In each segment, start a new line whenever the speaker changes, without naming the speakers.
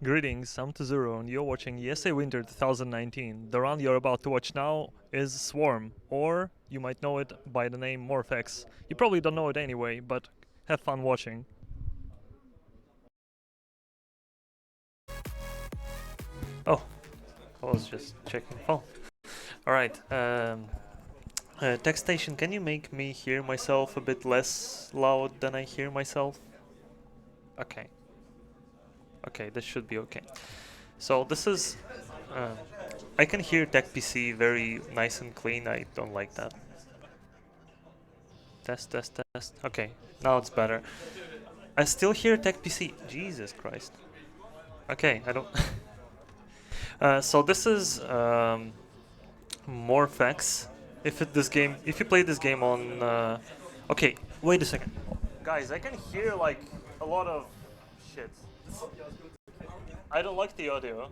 Greetings, I'm Tezur0 and you're watching ESA Winter 2019. The round you're about to watch now is Swarm, or you might know it by the name MorphX. You probably don't know it anyway, but have fun watching. Oh, I was just checking phone. Alright, Tech Station, can you make me hear myself a bit less loud than I hear myself? Okay. Okay, this should be okay. So this is... I can hear Tech PC very nice and clean, I don't like that. Test, test, test. Okay, now it's better. I still hear Tech PC. Jesus Christ. Okay, I don't... so this is MorphX. If you play this game on... okay, wait a second. Guys, I can hear like a lot of shit. I don't like the audio.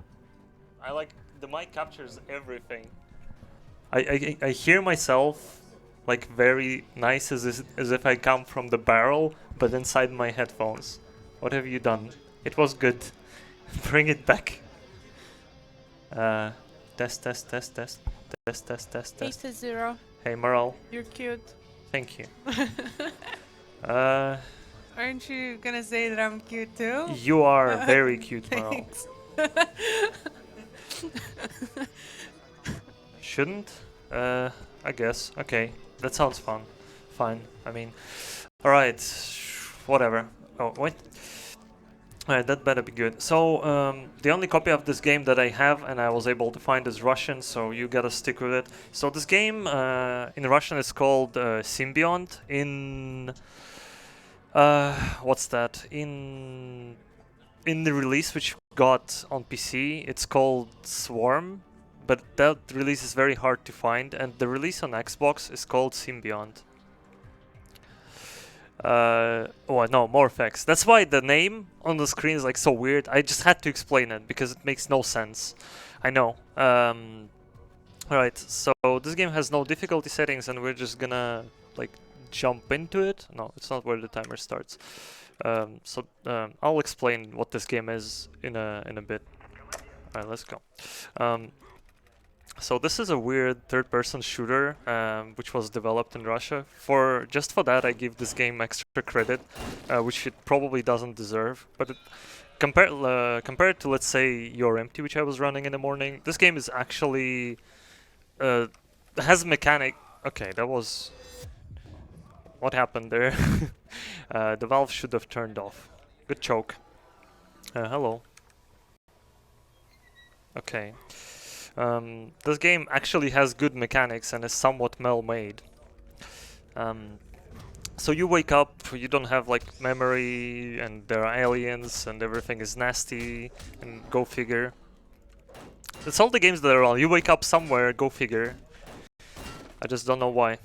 I like the mic captures everything. I hear myself like very nice as if I come from the barrel, but inside my headphones. What have you done? It was good. Bring it back. Test, test, test, test, test, test, test,
Hey
test.
Tezur0.
Hey, Moral.
You're cute.
Thank you.
Aren't you gonna say that I'm cute too?
You are very cute, Moral.
Thanks.
Shouldn't? I guess. Okay, that sounds fun. Fine. I mean, alright. Whatever. Oh, wait. Alright, that better be good. So, the only copy of this game that I have and I was able to find is Russian, so you gotta stick with it. So this game, in Russian is called Symbiont. In... what's that? In the release which got on PC, it's called Swarm, but that release is very hard to find, and the release on Xbox is called Symbiont. Oh no, MorphX. That's why the name on the screen is like so weird. I just had to explain it because it makes no sense. I know. Alright, so this game has no difficulty settings and we're just gonna like jump into it. No, it's not where the timer starts. I'll explain what this game is in a bit. Alright, let's go. So this is a weird third-person shooter, which was developed in Russia. Just for that, I give this game extra credit, which it probably doesn't deserve. But compared to, let's say, Your Empty, which I was running in the morning, this game is actually has mechanic. Okay, that was what happened there. The valve should have turned off. Good choke. Hello. Okay. This game actually has good mechanics and is somewhat well-made. So you wake up, you don't have like memory, and there are aliens, and everything is nasty, and go figure. That's all the games that are on. You wake up somewhere, go figure. I just don't know why.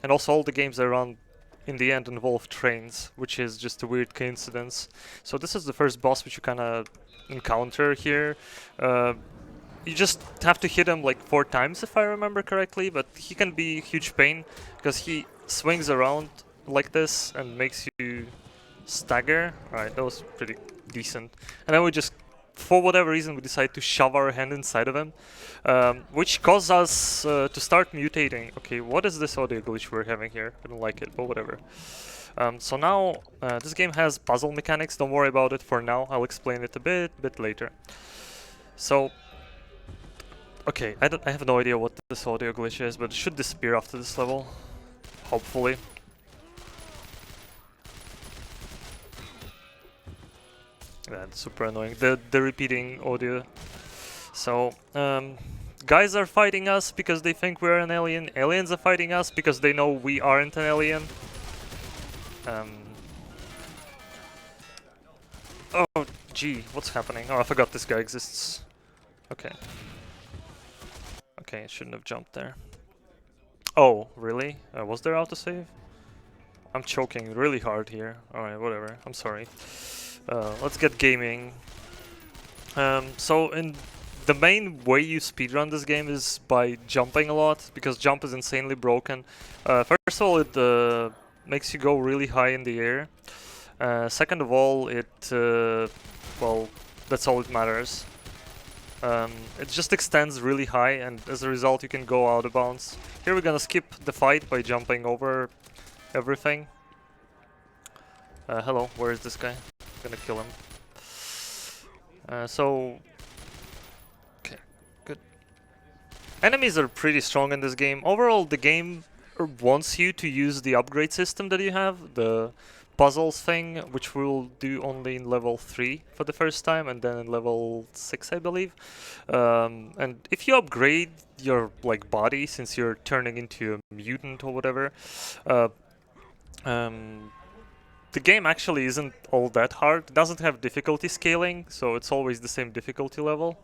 And also all the games that are on in the end involve trains, which is just a weird coincidence. So this is the first boss which you kinda encounter here. You just have to hit him like 4 times if I remember correctly, but he can be a huge pain because he swings around like this and makes you stagger. Alright, that was pretty decent. And then we just, for whatever reason, we decide to shove our hand inside of him, which caused us to start mutating. Okay, what is this audio glitch we're having here? I don't like it, but whatever. So now, this game has puzzle mechanics, don't worry about it for now, I'll explain it a bit later. So, okay, I have no idea what this audio glitch is, but it should disappear after this level. Hopefully. That's super annoying, the repeating audio. So, guys are fighting us because they think we're an alien. Aliens are fighting us because they know we aren't an alien. Oh, gee, what's happening? Oh, I forgot this guy exists. Okay. Okay, I shouldn't have jumped there. Oh, really? Was there autosave? I'm choking really hard here. Alright, whatever. I'm sorry. Let's get gaming. So, the main way you speedrun this game is by jumping a lot, because jump is insanely broken. First of all, it makes you go really high in the air. Second of all, it well, that's all it matters. It just extends really high, and as a result you can go out of bounds. Here we're gonna skip the fight by jumping over everything. Hello, where is this guy? I'm gonna kill him. Okay, good. Enemies are pretty strong in this game. Overall, the game wants you to use the upgrade system that you have, the puzzles thing, which we'll do only in level 3 for the first time, and then in level 6, I believe. And if you upgrade your like body, since you're turning into a mutant or whatever, the game actually isn't all that hard. It doesn't have difficulty scaling, so it's always the same difficulty level.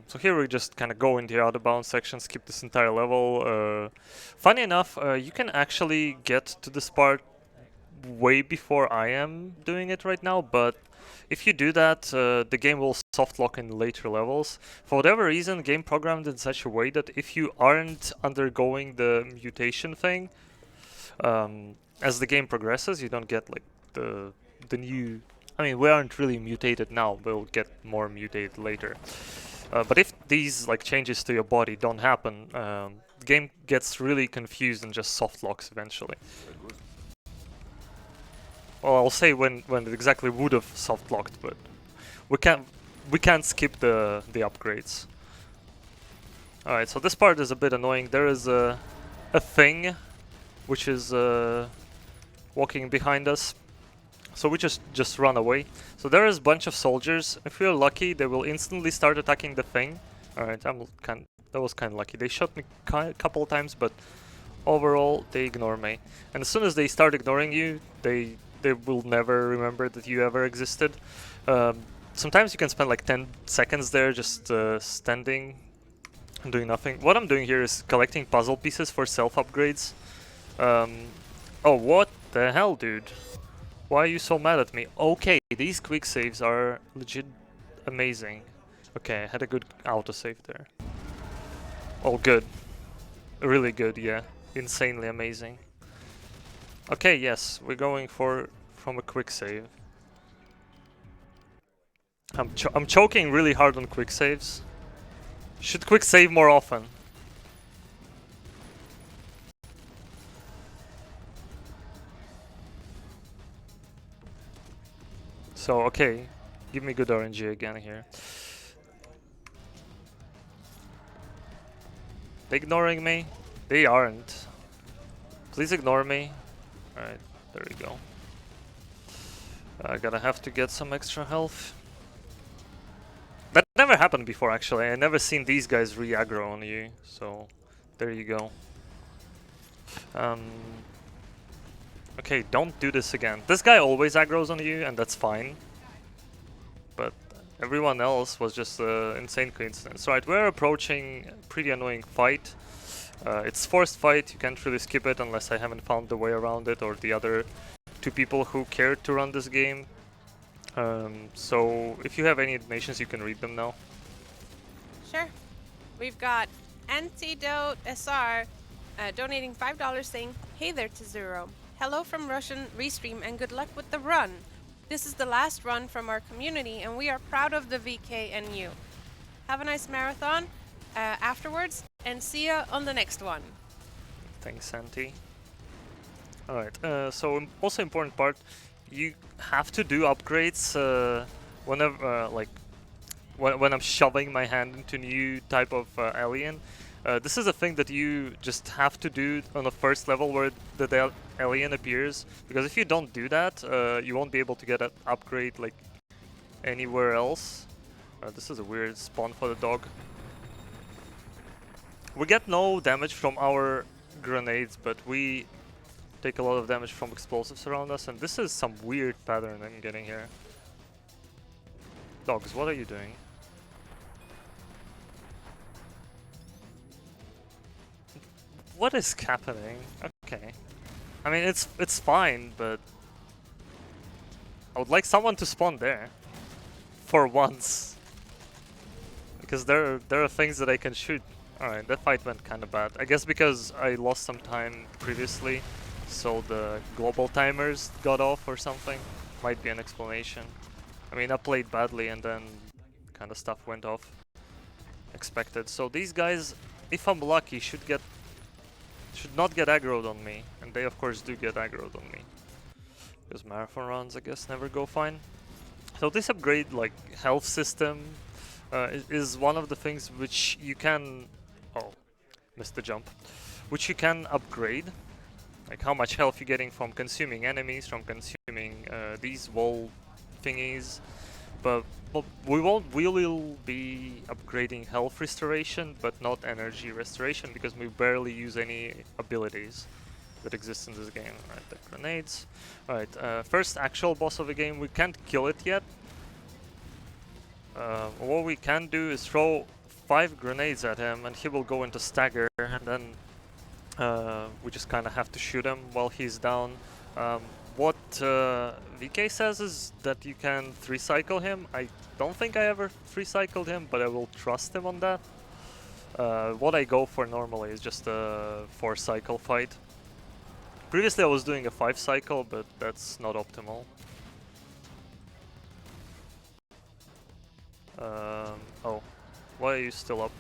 So here we just kind of go into the out of bounds section, skip this entire level. Funny enough, you can actually get to this part way before I am doing it right now, but if you do that, the game will soft lock in later levels. For whatever reason, game programmed in such a way that if you aren't undergoing the mutation thing, as the game progresses, you don't get like the new. I mean, we aren't really mutated now, we'll get more mutated later. But if these like changes to your body don't happen, the game gets really confused and just soft locks eventually. Well, I'll say when it exactly would have soft locked, but we can't skip the upgrades. All right, so this part is a bit annoying. There is a thing which is walking behind us, so we just run away. So there is a bunch of soldiers. If we're lucky, they will instantly start attacking the thing. Alright, that was kind of lucky. They shot me a couple of times, but overall they ignore me. And as soon as they start ignoring you, they will never remember that you ever existed. Sometimes you can spend like 10 seconds there just standing and doing nothing. What I'm doing here is collecting puzzle pieces for self-upgrades. Oh, what the hell, dude? Why are you so mad at me? Okay, these quick saves are legit amazing. Okay, I had a good autosave there. Oh, good. Really good, yeah. Insanely amazing. Okay, yes, we're going from a quick save. I'm choking really hard on quick saves. Should quick save more often. So, okay, give me good RNG again here. They ignoring me? They aren't. Please ignore me. Alright, there we go. I gotta have to get some extra health. That never happened before, actually. I never seen these guys re-aggro on you, so there you go. Okay, don't do this again. This guy always aggroes on you, and that's fine. But everyone else was just an insane coincidence. Right, we're approaching a pretty annoying fight. It's forced fight, you can't really skip it unless I haven't found the way around it or the other two people who cared to run this game. So if you have any donations, you can read them now.
Sure. We've got Antidote SR donating $5 saying, "Hey there, Tezur0. Hello from Russian Restream and good luck with the run. This is the last run from our community and we are proud of the VK and you. Have a nice marathon afterwards and see ya on the next one."
Thanks, Santi. Alright, so also important part, you have to do upgrades whenever, like, when I'm shoving my hand into new type of alien. This is a thing that you just have to do on the first level where the alien appears, because if you don't do that, you won't be able to get an upgrade like anywhere else. This is a weird spawn for the dog. We get no damage from our grenades, but we take a lot of damage from explosives around us, and this is some weird pattern I'm getting here. Dogs, what are you doing? What is happening? Okay. I mean, it's fine, but I would like someone to spawn there. For once. Because there are things that I can shoot. Alright, that fight went kinda bad. I guess because I lost some time previously, so the global timers got off or something. Might be an explanation. I mean, I played badly and then kind of stuff went off. Expected. So these guys, if I'm lucky, should not get aggroed on me. And they of course do get aggroed on me. Because marathon runs, I guess, never go fine. So this upgrade, like, health system, is one of the things which you can... Oh, missed the jump. Which you can upgrade. Like how much health you're getting from consuming enemies, from consuming these wall thingies. But we will be upgrading health restoration, but not energy restoration, because we barely use any abilities that exist in this game. Alright, the grenades. Alright, first actual boss of the game. We can't kill it yet. What we can do is throw 5 grenades at him, and he will go into stagger, and then we just kind of have to shoot him while he's down. What VK says is that you can 3-cycle him. I don't think I ever 3-cycled him, but I will trust him on that. What I go for normally is just a 4-cycle fight. Previously I was doing a 5-cycle, but that's not optimal. Oh, why are you still up?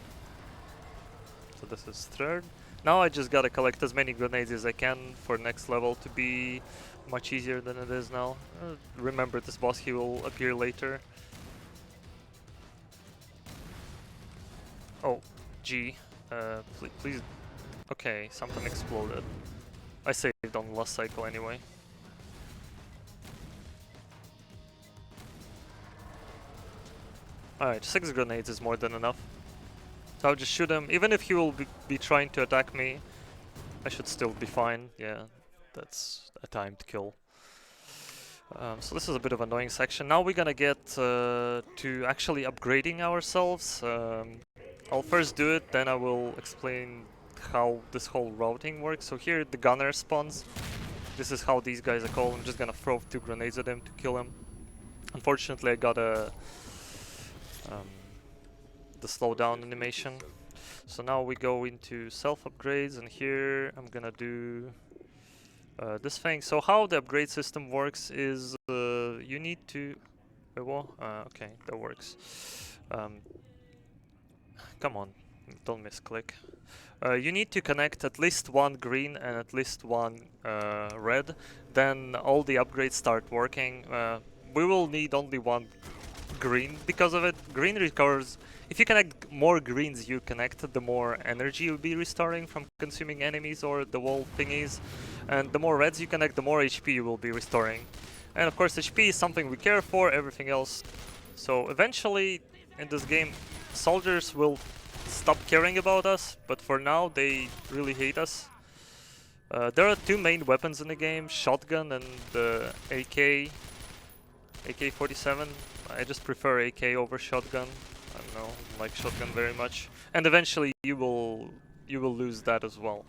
So this is 3rd. Now I just gotta collect as many grenades as I can for next level to be much easier than it is now. Remember this boss, he will appear later. Oh, G. Please. Okay, something exploded. I saved on the last cycle anyway. Alright, 6 grenades is more than enough. So I'll just shoot him. Even if he will be trying to attack me, I should still be fine. Yeah, that's a timed kill. So this is a bit of an annoying section. Now we're gonna get to actually upgrading ourselves. I'll first do it, then I will explain how this whole routing works. So here the gunner spawns. This is how these guys are called. I'm just gonna throw 2 grenades at him to kill him. Unfortunately, I got the slowdown animation. So now we go into self upgrades, and here I'm gonna do this thing. So how the upgrade system works is you need to... okay, that works. Come on, don't misclick. You need to connect at least 1 green and at least 1 red, then all the upgrades start working. We will need only 1 green because of it. Green recovers... If you connect more greens you connect, the more energy you'll be restoring from consuming enemies or the wall thingies. And the more reds you connect, the more HP you will be restoring. And of course HP is something we care for, everything else. So eventually in this game soldiers will stop caring about us, but for now they really hate us. There are 2 main weapons in the game, shotgun and the AK-47. I just prefer AK over shotgun. I don't know, like shotgun very much. And eventually you will lose that as well.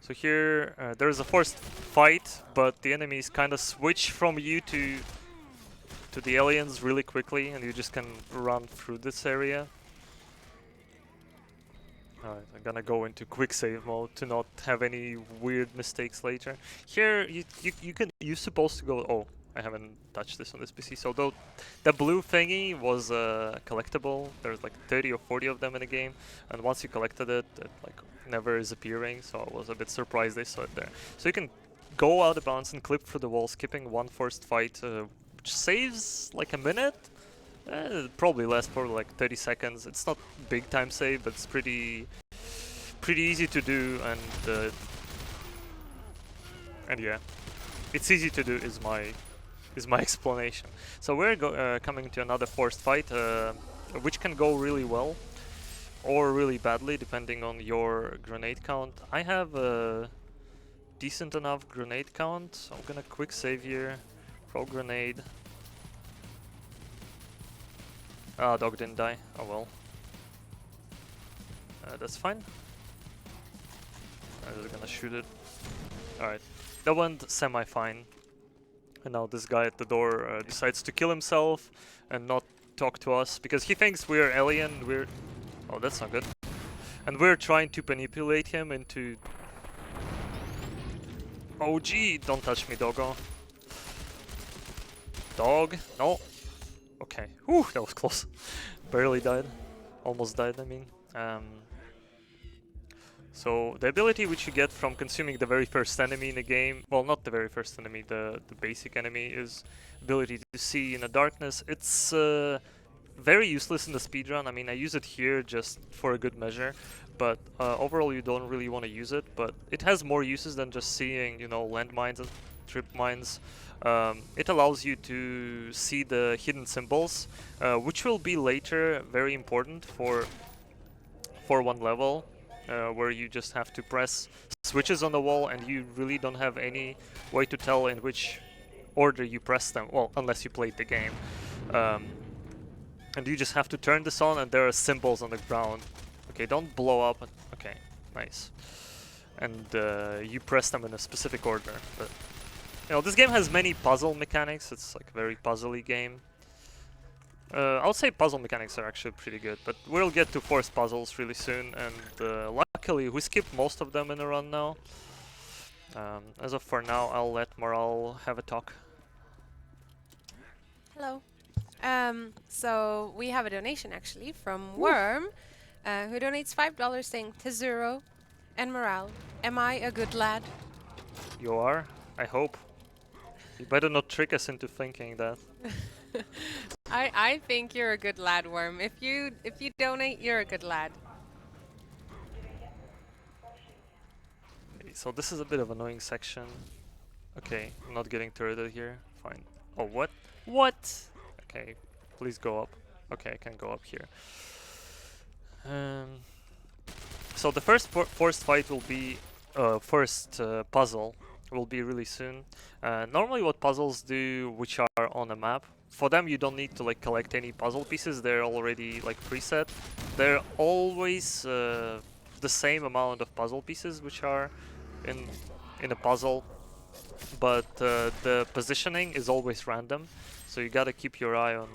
So here there is a forced fight, but the enemies kind of switch from you to the aliens really quickly, and you just can run through this area. Alright, I'm gonna go into quick save mode to not have any weird mistakes later. Here you're supposed to go... Oh, I haven't touched this on this PC. So though the blue thingy was collectible. There's like 30 or 40 of them in the game, and once you collected it, it like never is appearing. So I was a bit surprised they saw it there. So you can go out of bounds and clip through the wall, skipping 1 forced fight, which saves like a minute. Probably less, probably like 30 seconds. It's not big time save, but it's pretty easy to do, and yeah, it's easy to do is my explanation. So we're coming to another forced fight, which can go really well or really badly depending on your grenade count. I have a decent enough grenade count, so I'm gonna quick save here, throw grenade. Ah, dog didn't die. Oh well. That's fine. I'm just gonna shoot it. Alright. That went semi-fine. And now this guy at the door decides to kill himself and not talk to us because he thinks we're alien. Oh, that's not good. And we're trying to manipulate him into... Oh gee, don't touch me, doggo. Dog. No. Okay. Whew, that was close. Barely died. Almost died, I mean. So the ability which you get from consuming the very first enemy in the game, well, not the very first enemy, the basic enemy, is ability to see in the darkness. It's very useless in the speedrun. I mean, I use it here just for a good measure, but overall you don't really want to use it. But it has more uses than just seeing, you know, landmines and trip mines. It allows you to see the hidden symbols, which will be later very important for one level. Where you just have to press switches on the wall and you really don't have any way to tell in which order you press them, well, unless you played the game. And you just have to turn this on and there are symbols on the ground. Okay, don't blow up. Okay, nice. And you press them in a specific order. But you know, this game has many puzzle mechanics. It's like a very puzzly game. I would say puzzle mechanics are actually pretty good, but we'll get to forced puzzles really soon, and luckily we skipped most of them in a run now. As of for now, I'll let Moral have a talk.
Hello. So we have a donation actually from Worm, who donates $5 saying Tezur0 and Morale. Am I a good lad?
You are? I hope. You better not trick us into thinking that.
I think you're a good lad, Worm. If you donate, you're a good lad.
Okay, so this is a bit of an annoying section. Okay, I'm not getting turreted here. Fine. Oh, what? What? Okay, please go up. Okay, I can go up here. So the first forced fight will be puzzle will be really soon. Normally what puzzles do, which are on a map, for them you don't need to like collect any puzzle pieces, they're already like preset. They're always the same amount of puzzle pieces which are in a puzzle, but the positioning is always random, so you gotta keep your eye on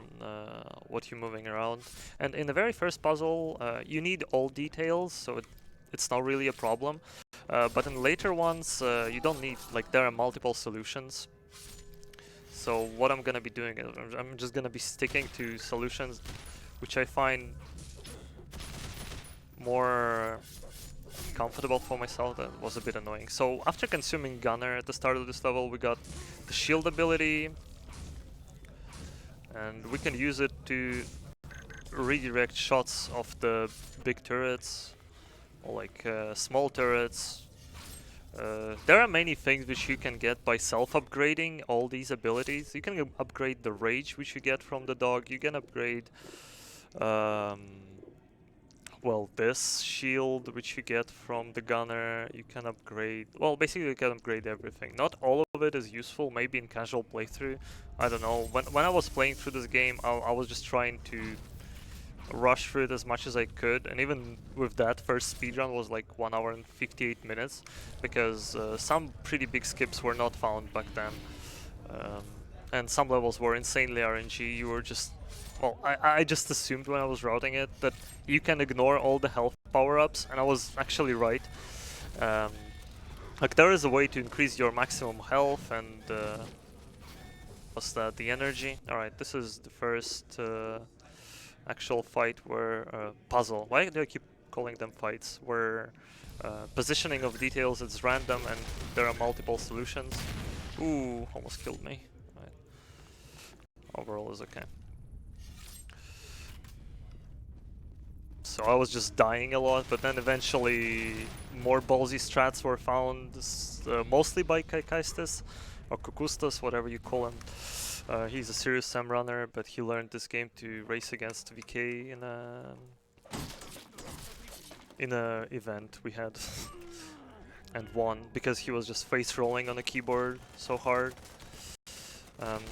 what you're moving around. And in the very first puzzle you need all details, so it's not really a problem. But in later ones, you don't need, like, there are multiple solutions. So what I'm gonna be doing is I'm just gonna be sticking to solutions which I find more comfortable for myself. That was a bit annoying. So after consuming Gunner at the start of this level, we got the shield ability, and we can use it to redirect shots of the big turrets, or like small turrets. There are many things which you can get by self-upgrading all these abilities. You can upgrade the rage which you get from the dog. You can upgrade, well, this shield which you get from the gunner. You can upgrade, well, basically you can upgrade everything. Not all of it is useful, maybe in casual playthrough. I don't know. When I was playing through this game, I was just trying to rush through it as much as I could, and even with that, first speedrun was like 1 hour and 58 minutes, because some pretty big skips were not found back then, and some levels were insanely RNG. You were just, well, I just assumed when I was routing it that you can ignore all the health power-ups, and I was actually right. Like, there is a way to increase your maximum health, and what's that, the energy? Alright, this is the first actual fight where puzzle. Why do I keep calling them fights? Where positioning of details is random and there are multiple solutions. Ooh, almost killed me. Right. Overall is okay. So I was just dying a lot, but then eventually more ballsy strats were found, mostly by Kaikistis or Kukustas, whatever you call him. He's a serious SAM runner, but he learned this game to race against VK in a event we had and won because he was just face rolling on the keyboard so hard.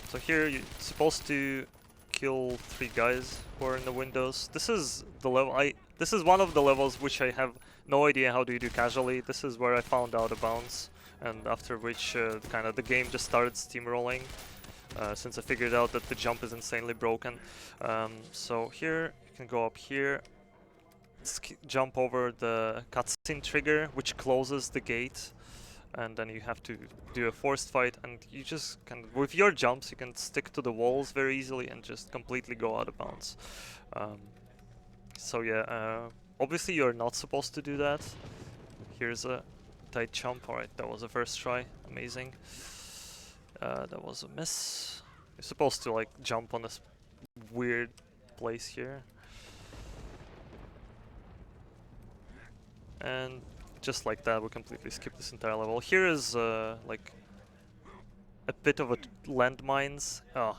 So here you're supposed to kill 3 guys who are in the windows. This is the level this is one of the levels which I have no idea how do you do casually. This is where I found out a bounce, and after which kind of the game just started steamrolling. Since I figured out that the jump is insanely broken. So here, you can go up here, jump over the cutscene trigger, which closes the gate. and then you have to do a forced fight, and you just with your jumps you can stick to the walls very easily and just completely go out of bounds. So yeah, obviously you're not supposed to do that. Here's a tight jump. Alright, that was the first try. Amazing. That was a miss. You're supposed to like jump on this weird place here. And just like that, we completely skip this entire level. Here is like a bit of a landmines. Oh,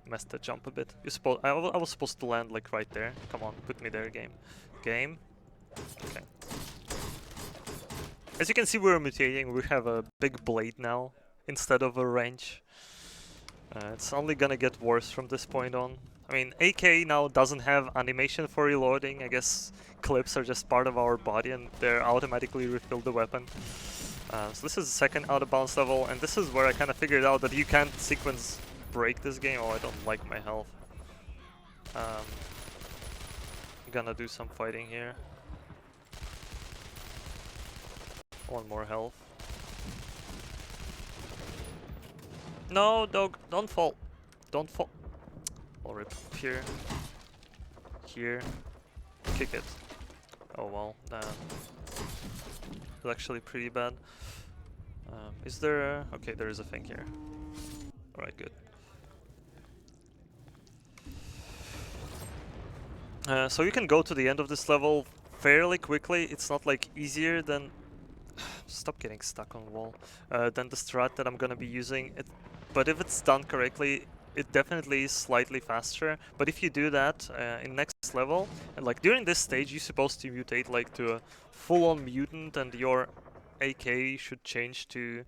messed the jump a bit. I was supposed to land like right there. Come on, put me there, game. Game. Okay. As you can see, we're mutating. We have a big blade now instead of a wrench. It's only gonna get worse from this point on. I mean, AK now doesn't have animation for reloading. I guess clips are just part of our body and they're automatically refill the weapon. So this is the second out of bounds level, and this is where I kind of figured out that you can't sequence break this game. Oh, I don't like my health. I'm gonna do some fighting here. One more health. No, dog, don't fall. Don't fall. I'll rip here. Here. Kick it. Oh well, it's actually pretty bad. Is there a... Okay, there is a thing here. Alright, good. So you can go to the end of this level fairly quickly. It's not like easier than... Stop getting stuck on the wall. Than the strat that I'm gonna be using. But if it's done correctly, it definitely is slightly faster. But if you do that in next level, and like during this stage, you're supposed to mutate like to a full-on mutant, and your AK should change to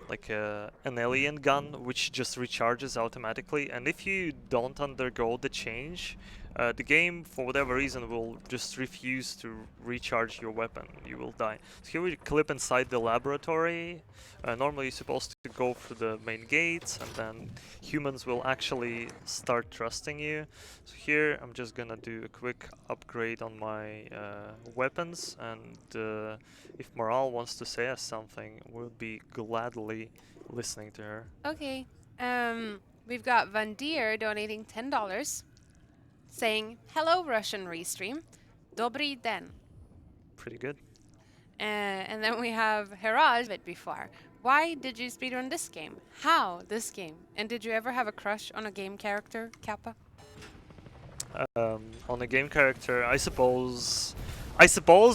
like an alien gun, which just recharges automatically. And if you don't undergo the change, the game, for whatever reason, will just refuse to recharge your weapon. You will die. So here we clip inside the laboratory. Normally you're supposed to go through the main gates, and then humans will actually start trusting you. So here I'm just gonna do a quick upgrade on my weapons, and if Morale wants to say us something, we'll be gladly listening to her.
Okay. We've got Van Dier donating $10, saying, "Hello, Russian restream. Dobry den."
Pretty good.
And then we have Heraj bit before. Why did you speedrun this game? How this game? And did you ever have a crush on a game character, Kappa?
On a game character, I suppose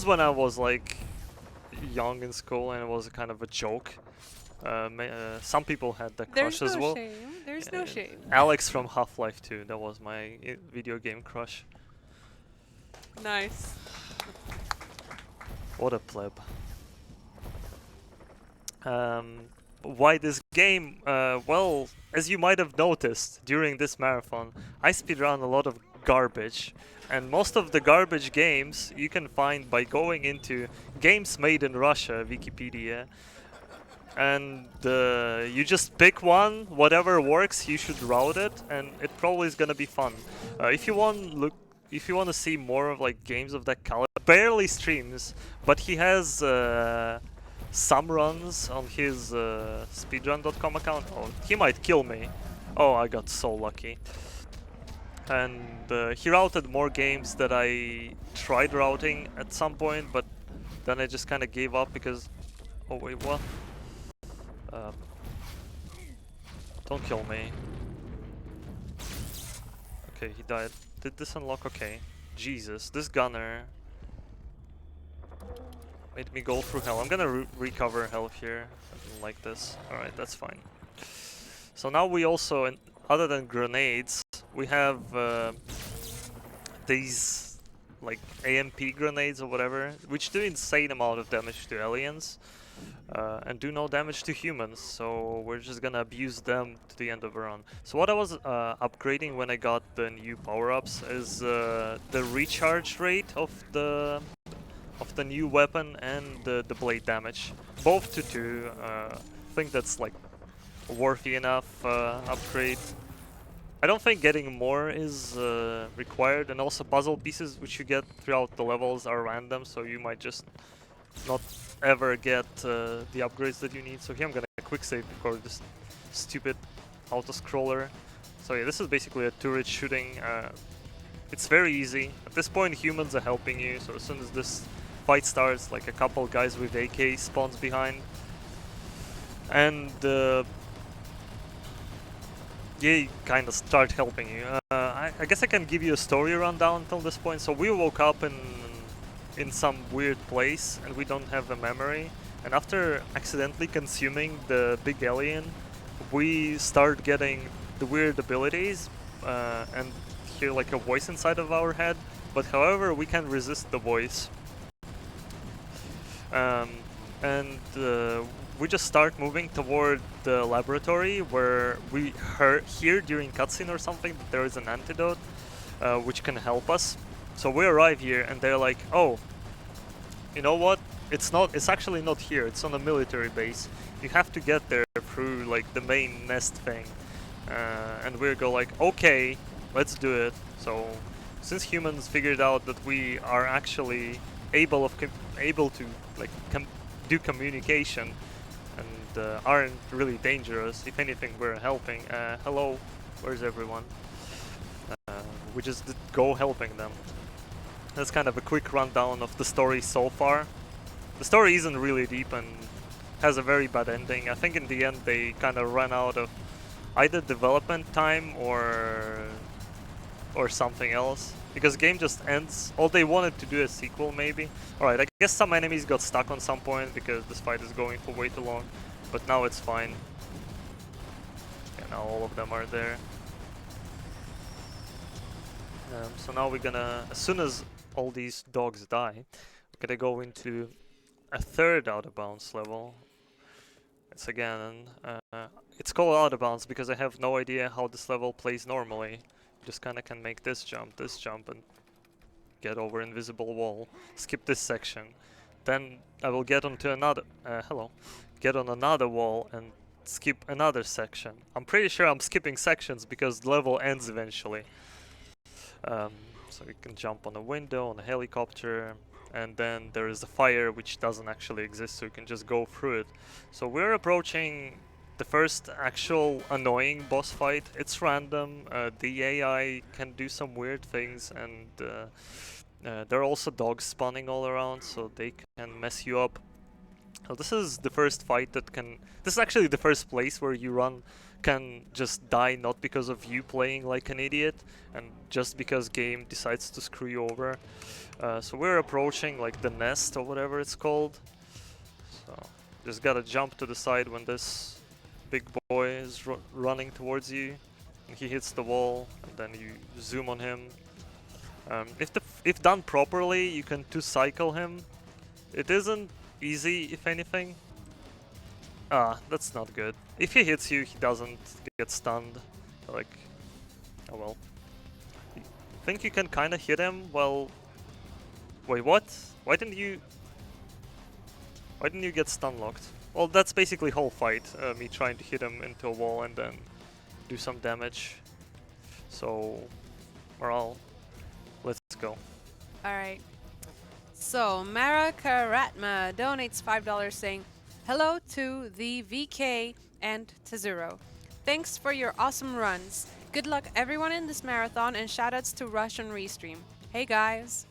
when I was like young in school and it was kind of a joke. Some people had the crush as well.
There's no shame.
Alex from Half-Life 2, that was my video game crush.
Nice.
What a pleb. Why this game? Well, as you might have noticed during this marathon, I speedrun a lot of garbage, and most of the garbage games you can find by going into Games Made in Russia Wikipedia, and you just pick one, whatever works, you should route it, and it probably is gonna be fun. If you want to see more of like games of that caliber, barely streams, but he has some runs on his Speedrun.com account. Oh, he might kill me. Oh, I got so lucky. And he routed more games that I tried routing at some point, but then I just kind of gave up because... Oh wait, what? Don't kill me. Okay, he died. Did this unlock? Okay. Jesus, this gunner made me go through hell. I'm gonna recover health here. I don't like this. Alright, that's fine. So now we also, other than grenades, we have these like AMP grenades or whatever, which do insane amount of damage to aliens and do no damage to humans. So we're just gonna abuse them to the end of the run. So what I was upgrading when I got the new power-ups is the recharge rate of the new weapon and the blade damage, both to 2. I think that's like worthy enough upgrade. I don't think getting more is required, and also puzzle pieces which you get throughout the levels are random, so you might just not ever get the upgrades that you need. So here I'm gonna quick save before this stupid auto-scroller. So yeah, this is basically a turret shooting. It's very easy. At this point, humans are helping you. So as soon as this fight starts, like a couple guys with AK spawns behind. And they kind of start helping you. I guess I can give you a story rundown until this point. So we woke up in some weird place and we don't have a memory. And after accidentally consuming the big alien, we start getting the weird abilities and hear like a voice inside of our head. But however, we can resist the voice. And we just start moving toward the laboratory where we hear during cutscene or something that there is an antidote which can help us. So we arrive here and they're like, oh, you know what? It's actually not here. It's on a military base. You have to get there through like the main nest thing. And we go like, okay, let's do it. So since humans figured out that we are actually able to like do communication and aren't really dangerous. If anything, we're helping. Hello, where's everyone? We just did go helping them. That's kind of a quick rundown of the story so far. The story isn't really deep and has a very bad ending. I think in the end they kind of ran out of either development time or something else. Because the game just ends. All they wanted to do a sequel, maybe. Alright, I guess some enemies got stuck on some point because this fight is going for way too long. But now it's fine. Yeah, now all of them are there. So now we're gonna, as soon as all these dogs die, we're gonna go into a third out of bounds level. It's again, it's called out of bounds because I have no idea how this level plays normally. Just kind of can make this jump, and get over invisible wall. Skip this section. Then I will get onto another, get on another wall and skip another section. I'm pretty sure I'm skipping sections because the level ends eventually. So we can jump on a window, on a helicopter, and then there is a fire which doesn't actually exist, so you can just go through it. So we're approaching the first actual annoying boss fight. It's random, the AI can do some weird things, and there are also dogs spawning all around, so they can mess you up. So this is the first fight that can... This is actually the first place where you can just die not because of you playing like an idiot, and just because game decides to screw you over. So we're approaching like the nest or whatever it's called. So just gotta jump to the side when this big boy is running towards you, and he hits the wall, and then you zoom on him. If done properly, you can two-cycle him. It isn't easy, if anything. Ah, that's not good. If he hits you, he doesn't get stunned. Like, oh well. I think you can kind of hit him. Well, wait, what? Why didn't you get stun locked? Well, that's basically whole fight. Me trying to hit him into a wall and then do some damage. So, morale. Let's go.
Alright. So, Mara Karatma donates $5 saying, hello to the VK and Tezur0. Thanks for your awesome runs. Good luck everyone in this marathon, and shoutouts to Rush on Restream. Hey guys.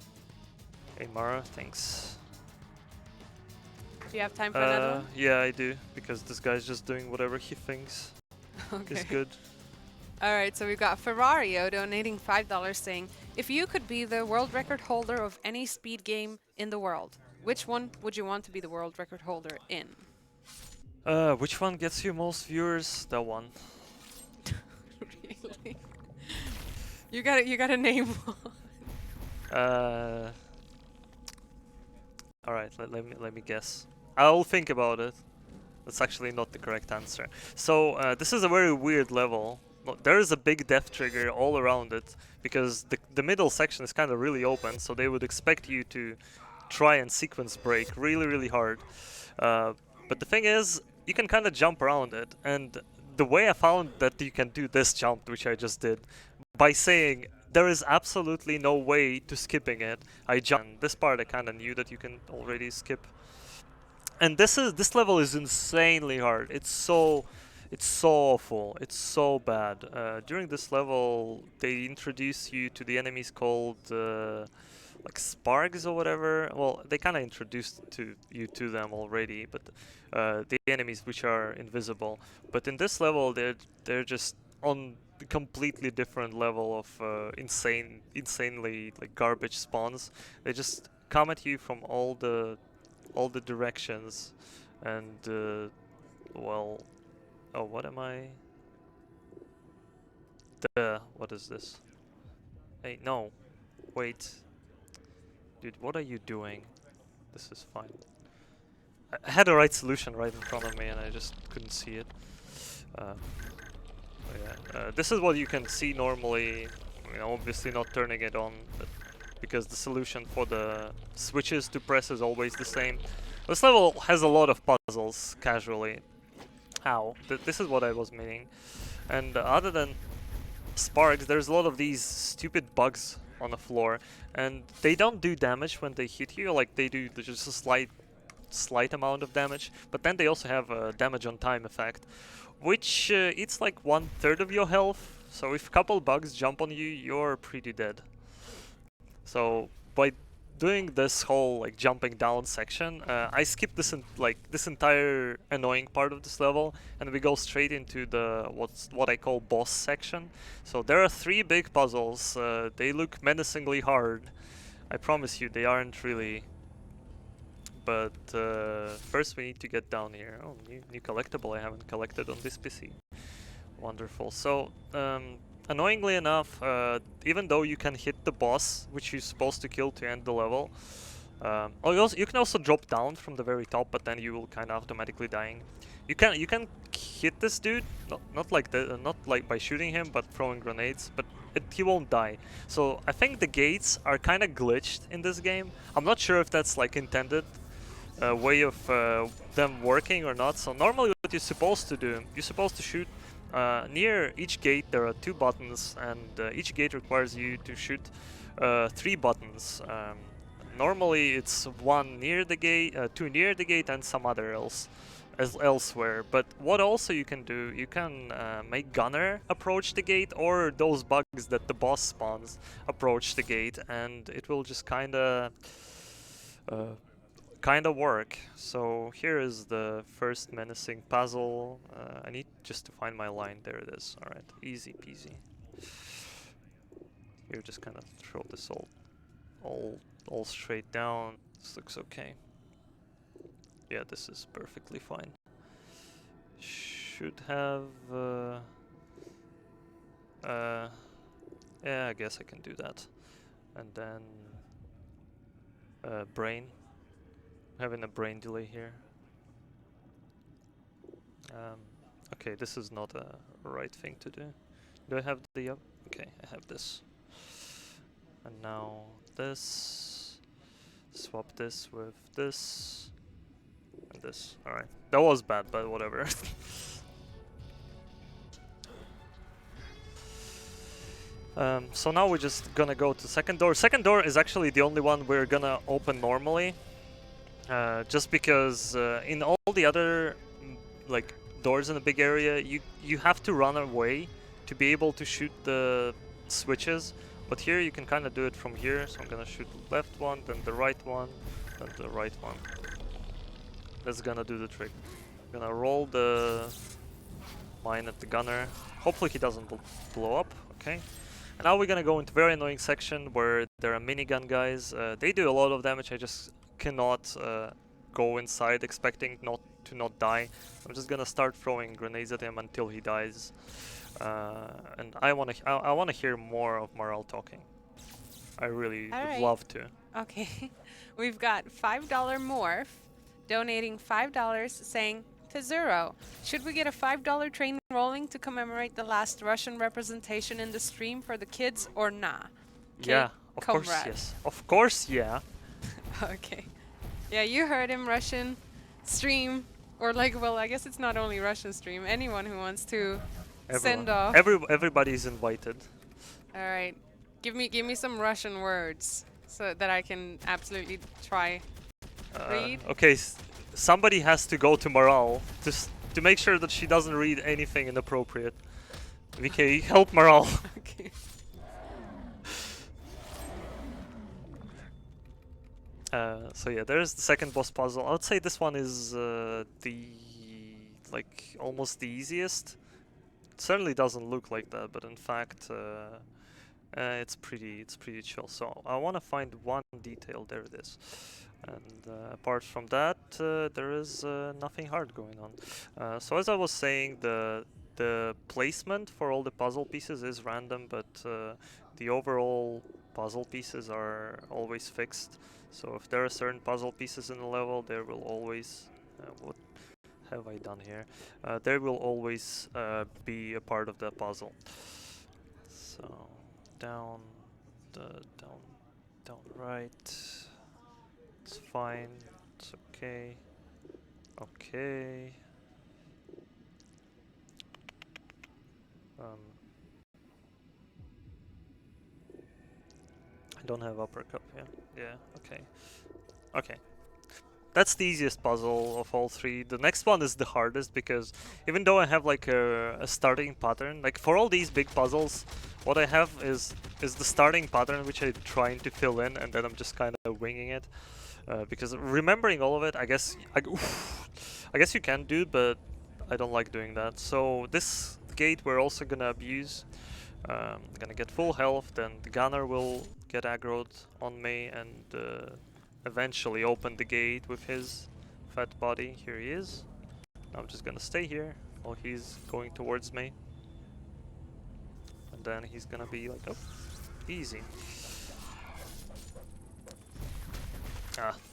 Hey Mara, thanks.
Do you have time for another one?
Yeah, I do, because this guy's just doing whatever he thinks is good.
Alright, so we've got Ferrario donating $5 saying, if you could be the world record holder of any speed game in the world, which one would you want to be the world record holder in?
Which one gets you most viewers? That one.
Really? You gotta name one.
Alright, let me guess. I'll think about it. That's actually not the correct answer. So, this is a very weird level. There is a big death trigger all around it, because the middle section is kind of really open, so they would expect you to try and sequence break really hard. But the thing is, you can kind of jump around it, and the way I found that you can do this jump, which I just did, by saying there is absolutely no way to skipping it. I jumped. This part I kind of knew that you can already skip. And this level is insanely hard. It's so awful. It's so bad. During this level, they introduce you to the enemies called like sparks or whatever. Well, they kind of introduced you to them already, but the enemies which are invisible. But in this level, they're just on a completely different level of insanely like garbage spawns. They just come at you from all the directions, and well, oh, what am I? What is this? Hey, no, wait, dude, what are you doing? This is fine. I had the right solution right in front of me, and I just couldn't see it. Oh yeah, this is what you can see normally. I mean, obviously not turning it on, but because the solution for the switches to press is always the same. This level has a lot of puzzles, casually. Ow. This is what I was meaning. And other than sparks, there's a lot of these stupid bugs on the floor. And they don't do damage when they hit you, like they do just a slight amount of damage. But then they also have a damage on time effect, which it's like 1/3 of your health. So if a couple bugs jump on you, you're pretty dead. So by doing this whole like jumping down section, I skipped this entire annoying part of this level, and we go straight into the what I call boss section. So there are 3 big puzzles. They look menacingly hard. I promise you, they aren't really. But first we need to get down here. Oh, new collectible I haven't collected on this PC. Wonderful. So annoyingly enough, even though you can hit the boss, which you're supposed to kill to end the level, you can also drop down from the very top, but then you will kind of automatically dying. You can hit this dude, not like by shooting him, but throwing grenades, but he won't die. So I think the gates are kind of glitched in this game. I'm not sure if that's like intended way of them working or not. So normally what you're supposed to do, you're supposed to shoot near each gate. There are 2 buttons, and each gate requires you to shoot 3 buttons. Normally it's 1 near the gate, 2 near the gate, and some other elsewhere. But what also you can do, you can make gunner approach the gate, or those bugs that the boss spawns approach the gate, and it will just kind of work. So here is the first menacing puzzle. I need just to find my line. There it is. All right, easy peasy. Here, just kind of throw this all straight down. This looks okay. Yeah, this is perfectly fine. Should have yeah, I guess I can do that. And then brain. Having a brain delay here. Okay, this is not a right thing to do. Do I have the okay, I have this. And now this. Swap this with this. And this. Alright. That was bad, but whatever. So now we're just gonna go to second door. Second door is actually the only one we're gonna open normally. Just because in all the other like doors in the big area, you have to run away to be able to shoot the switches. But here you can kind of do it from here. So I'm gonna shoot the left one, then the right one, then the right one. That's gonna do the trick. I'm gonna roll the mine at the gunner. Hopefully he doesn't blow up. Okay. And now we're gonna go into very annoying section where there are minigun guys. They do a lot of damage. I just cannot go inside expecting not to die. I'm just gonna start throwing grenades at him until he dies. And I wanna hear more of Morale talking. I really would love to.
Okay, we've got $5 Morph donating $5, saying Tezur0, should we get a $5 train rolling to commemorate the last Russian representation in the stream for the kids or nah?
Yeah, of course, yes. Of course, yeah.
Okay. Yeah, you heard him, Russian stream, or like, well, I guess it's not only Russian stream. Anyone who wants to send off.
Everybody's invited.
All right. Give me some Russian words so that I can absolutely try read.
Okay, somebody has to go to Morale to make sure that she doesn't read anything inappropriate. VK, help Morale.
Okay.
So yeah, there's the second boss puzzle. I would say this one is almost the easiest. It certainly doesn't look like that, but in fact, it's pretty chill. So I want to find one detail. There it is. And apart from that, there is nothing hard going on. So as I was saying, the placement for all the puzzle pieces is random, but the overall puzzle pieces are always fixed. So if there are certain puzzle pieces in the level, there will always what have I done here? There will always be a part of the puzzle. So down, down, right. It's fine. It's okay. Okay. I don't have uppercut. Yeah. Okay. Okay. That's the easiest puzzle of all three. The next one is the hardest because even though I have like a starting pattern, like for all these big puzzles, what I have is the starting pattern which I'm trying to fill in, and then I'm just kind of winging it. Because remembering all of it, I guess you can do, but I don't like doing that. So this gate we're also gonna abuse. Gonna get full health, then the gunner will get aggroed on me and eventually open the gate with his fat body. Here he is. I'm just gonna stay here while he's going towards me. And then he's gonna be like, oh, easy.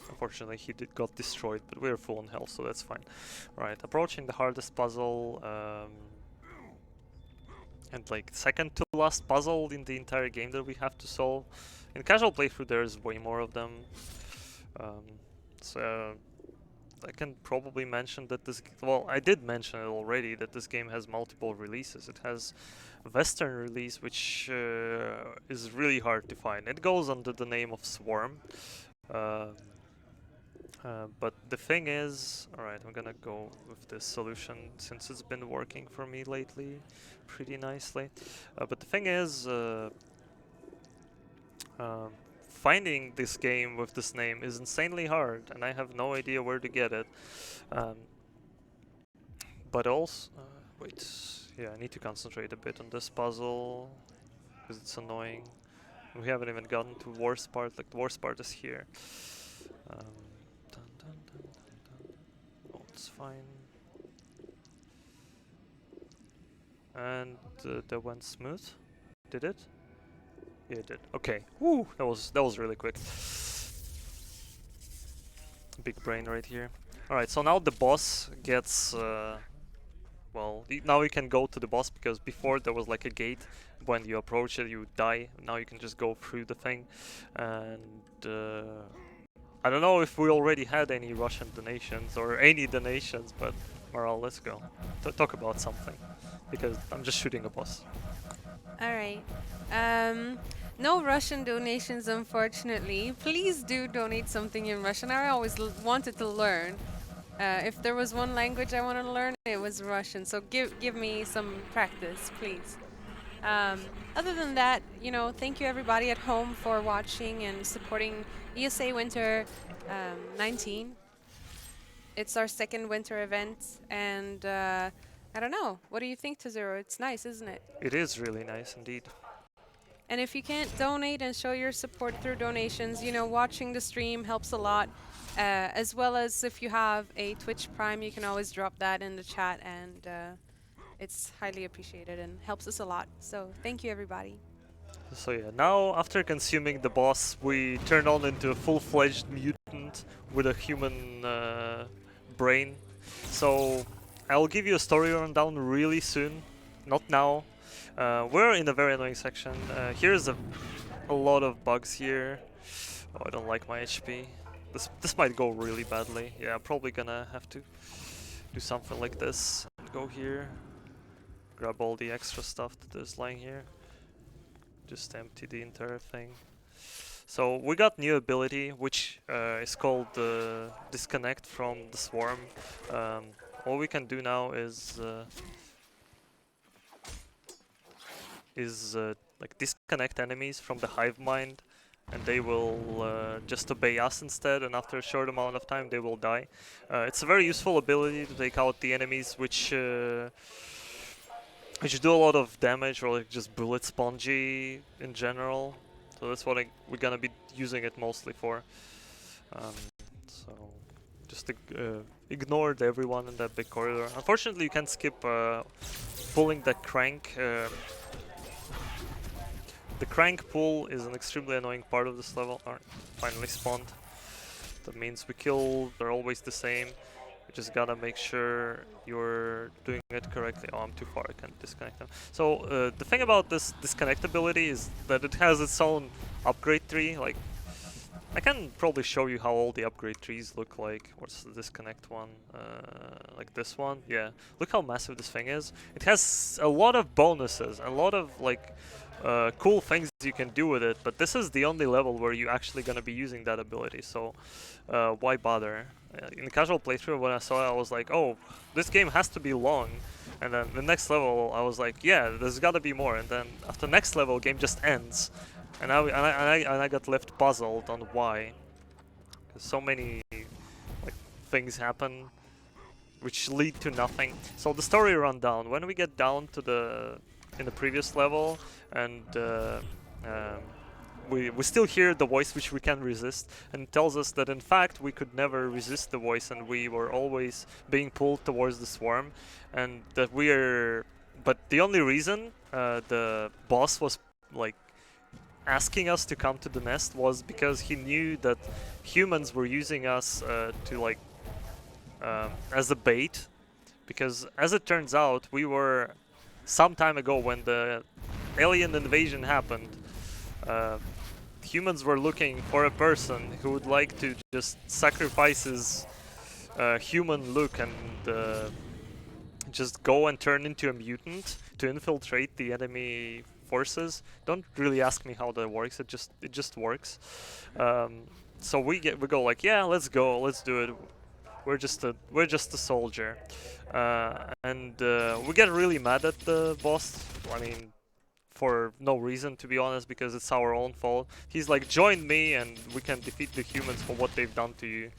Unfortunately he got destroyed, but we're full on health, so that's fine. Right, approaching the hardest puzzle, and like second to last puzzle in the entire game that we have to solve. In casual playthrough there's way more of them. So I can probably mention that well, I did mention it already, that this game has multiple releases. It has a Western release, which is really hard to find. It goes under the name of Swarm. But the thing is, alright, I'm gonna go with this solution since it's been working for me lately pretty nicely. But the thing is, finding this game with this name is insanely hard, and I have no idea where to get it. But also, wait, yeah, I need to concentrate a bit on this puzzle because it's annoying. We haven't even gotten to worst part. Like the worst part is here. Oh, it's fine. And that went smooth. Did it? Yeah, it did. Okay. Woo! That was really quick. Big brain right here. Alright, so now the boss gets well, now you can go to the boss, because before there was like a gate. When you approach it, you die. Now you can just go through the thing. And I don't know if we already had any Russian donations or any donations, but Maral, let's go. Talk about something, because I'm just shooting a boss.
Alright. No Russian donations, unfortunately. Please do donate something in Russian. I always wanted to learn. If there was one language I wanted to learn, it was Russian. So give me some practice, please. Other than that, you know, thank you everybody at home for watching and supporting ESA Winter 19. It's our second winter event, and I don't know. What do you think, Tezur0? It's nice, isn't it?
It is really nice indeed.
And if you can't donate and show your support through donations, you know, watching the stream helps a lot. As well as if you have a Twitch Prime, you can always drop that in the chat, and it's highly appreciated and helps us a lot. So thank you, everybody.
So yeah, now after consuming the boss, we turn on into a full-fledged mutant with a human brain. So I'll give you a story rundown really soon, not now. We're in a very annoying section. Here's a lot of bugs here. Oh, I don't like my HP. This might go really badly. Yeah, I'm probably gonna have to do something like this. Go here, grab all the extra stuff that is lying here. just empty the entire thing. So we got new ability, which is called disconnect from the swarm. All we can do now is like disconnect enemies from the hive mind, and they will just obey us instead, and after a short amount of time they will die. It's a very useful ability to take out the enemies which do a lot of damage, or like just bullet spongy in general. So that's what we're gonna be using it mostly for. So just ignored everyone in that big corridor. Unfortunately, you can't skip pulling the crank. The crank pull is an extremely annoying part of this level. Alright, finally spawned. That means we kill, they're always the same. You just gotta make sure you're doing it correctly. Oh, I'm too far, I can't disconnect them. So the thing about this disconnect ability is that it has its own upgrade tree. Like, I can probably show you how all the upgrade trees look like. What's the disconnect one? Like this one? Yeah. Look how massive this thing is. It has a lot of bonuses, a lot of like cool things you can do with it, but this is the only level where you're actually gonna be using that ability, so why bother? In the casual playthrough, when I saw it, I was like, oh, this game has to be long. And then the next level, I was like, yeah, there's gotta be more. And then after next level, game just ends. And I got left puzzled on why. 'Cause so many like things happen which lead to nothing. So the story rundown. When we get down to in the previous level, and we still hear the voice which we can resist, and it tells us that in fact we could never resist the voice, and we were always being pulled towards the swarm, and that we are. But the only reason the boss was like asking us to come to the nest was because he knew that humans were using us to like as a bait, because as it turns out, we were some time ago when the alien invasion happened, humans were looking for a person who would like to just sacrifice his human look and just go and turn into a mutant to infiltrate the enemy forces. Don't really ask me how that works. It just works. So we go like, yeah, let's go, let's do it. We're just a soldier, and we get really mad at the boss. I mean, for no reason, to be honest, because it's our own fault. He's like, join me and we can defeat the humans for what they've done to you,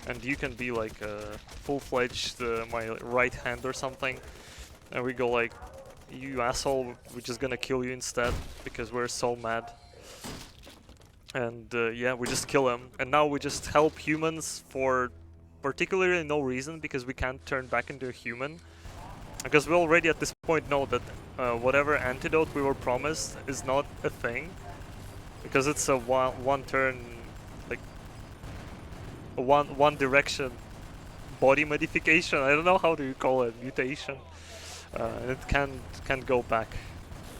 and you can be like a full-fledged my right hand or something. And we go like, you asshole, we're just gonna kill you instead because we're so mad. And yeah, we just kill him, and now we just help humans for particularly no reason, because we can't turn back into a human. Because we already at this point know that whatever antidote we were promised is not a thing, because it's a one turn, like a one direction body modification. I don't know how do you call it, mutation, and it can't go back.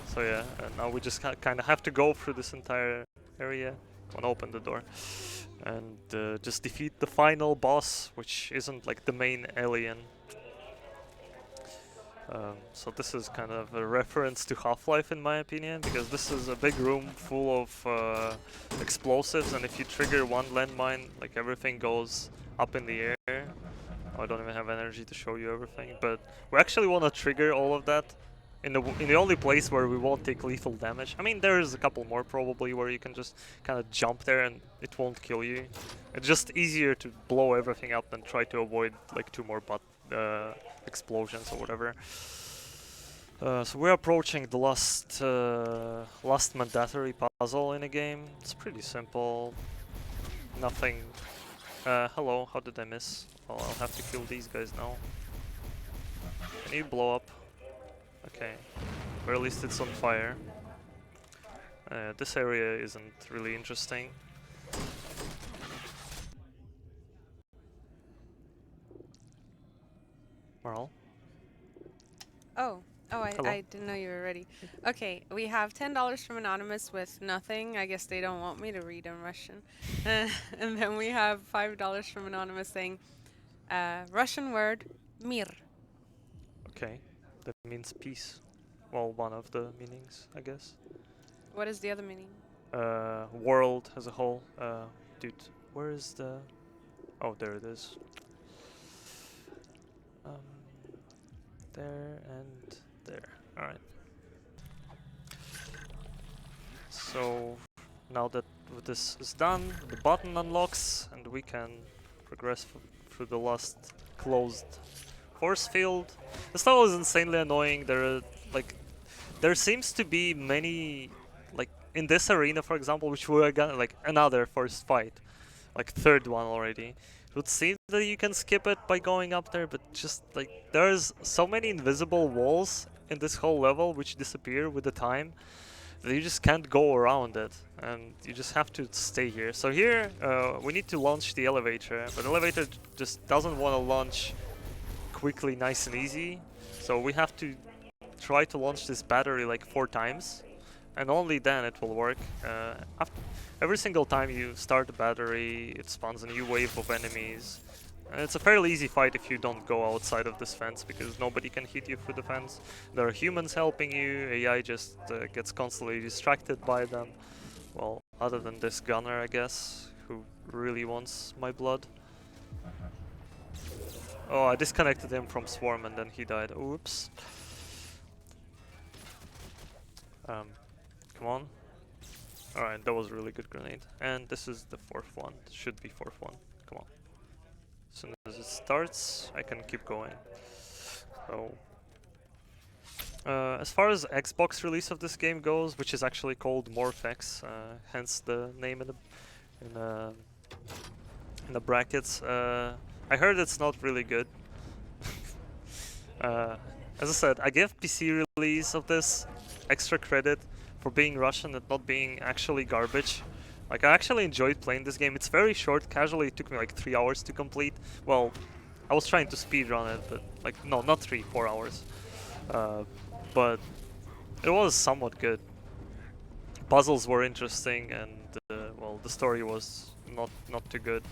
So yeah, and now we just kind of have to go through this entire area. Wanna open the door and just defeat the final boss, which isn't like the main alien. So this is kind of a reference to Half-Life in my opinion, because this is a big room full of explosives, and if you trigger one landmine, like everything goes up in the air. Oh, I don't even have energy to show you everything, but we actually want to trigger all of that in the only place where we won't take lethal damage. I mean, there's a couple more probably where you can just kind of jump there and it won't kill you. It's just easier to blow everything up than try to avoid like 2 more explosions or whatever. So we're approaching the last mandatory puzzle in a game. It's pretty simple. Nothing. Hello, how did I miss? Well, I'll have to kill these guys now. Can you blow up? Okay. Or at least it's on fire. This area isn't really interesting. Marl?
Oh, I didn't know you were ready. Okay, we have $10 from Anonymous with nothing. I guess they don't want me to read in Russian. And then we have $5 from Anonymous saying, Russian word, mir.
Okay, that means peace. Well, one of the meanings, I guess.
What is the other meaning?
World as a whole. Dude, where is the... Oh, there it is. Um, there and there. Alright. So now that this is done, the button unlocks and we can progress through the last closed force field. This level is insanely annoying. There seems to be many, like in this arena, for example, which we're gonna like another first fight, like third one already. It would seem that you can skip it by going up there, but just like there's so many invisible walls in this whole level which disappear with the time that you just can't go around it, and you just have to stay here. So here we need to launch the elevator, but the elevator just doesn't want to launch quickly, nice and easy. So we have to try to launch this battery like 4 times, and only then it will work. Every single time you start the battery, it spawns a new wave of enemies. And it's a fairly easy fight if you don't go outside of this fence, because nobody can hit you through the fence. There are humans helping you, AI just gets constantly distracted by them. Well, other than this gunner, I guess, who really wants my blood. Oh, I disconnected him from Swarm and then he died. Oops. Come on. Alright, that was a really good grenade. And this is the 4th one. Should be 4th one. Come on. As soon as it starts, I can keep going. So, as far as Xbox release of this game goes, which is actually called MorphX, hence the name in the brackets, I heard it's not really good. As I said, I give PC release of this extra credit for being Russian and not being actually garbage. Like, I actually enjoyed playing this game. It's very short. Casually, it took me like 3 hours to complete. Well, I was trying to speedrun it, but like, no, not 3, 4 hours. But it was somewhat good. Puzzles were interesting, and well, the story was not too good.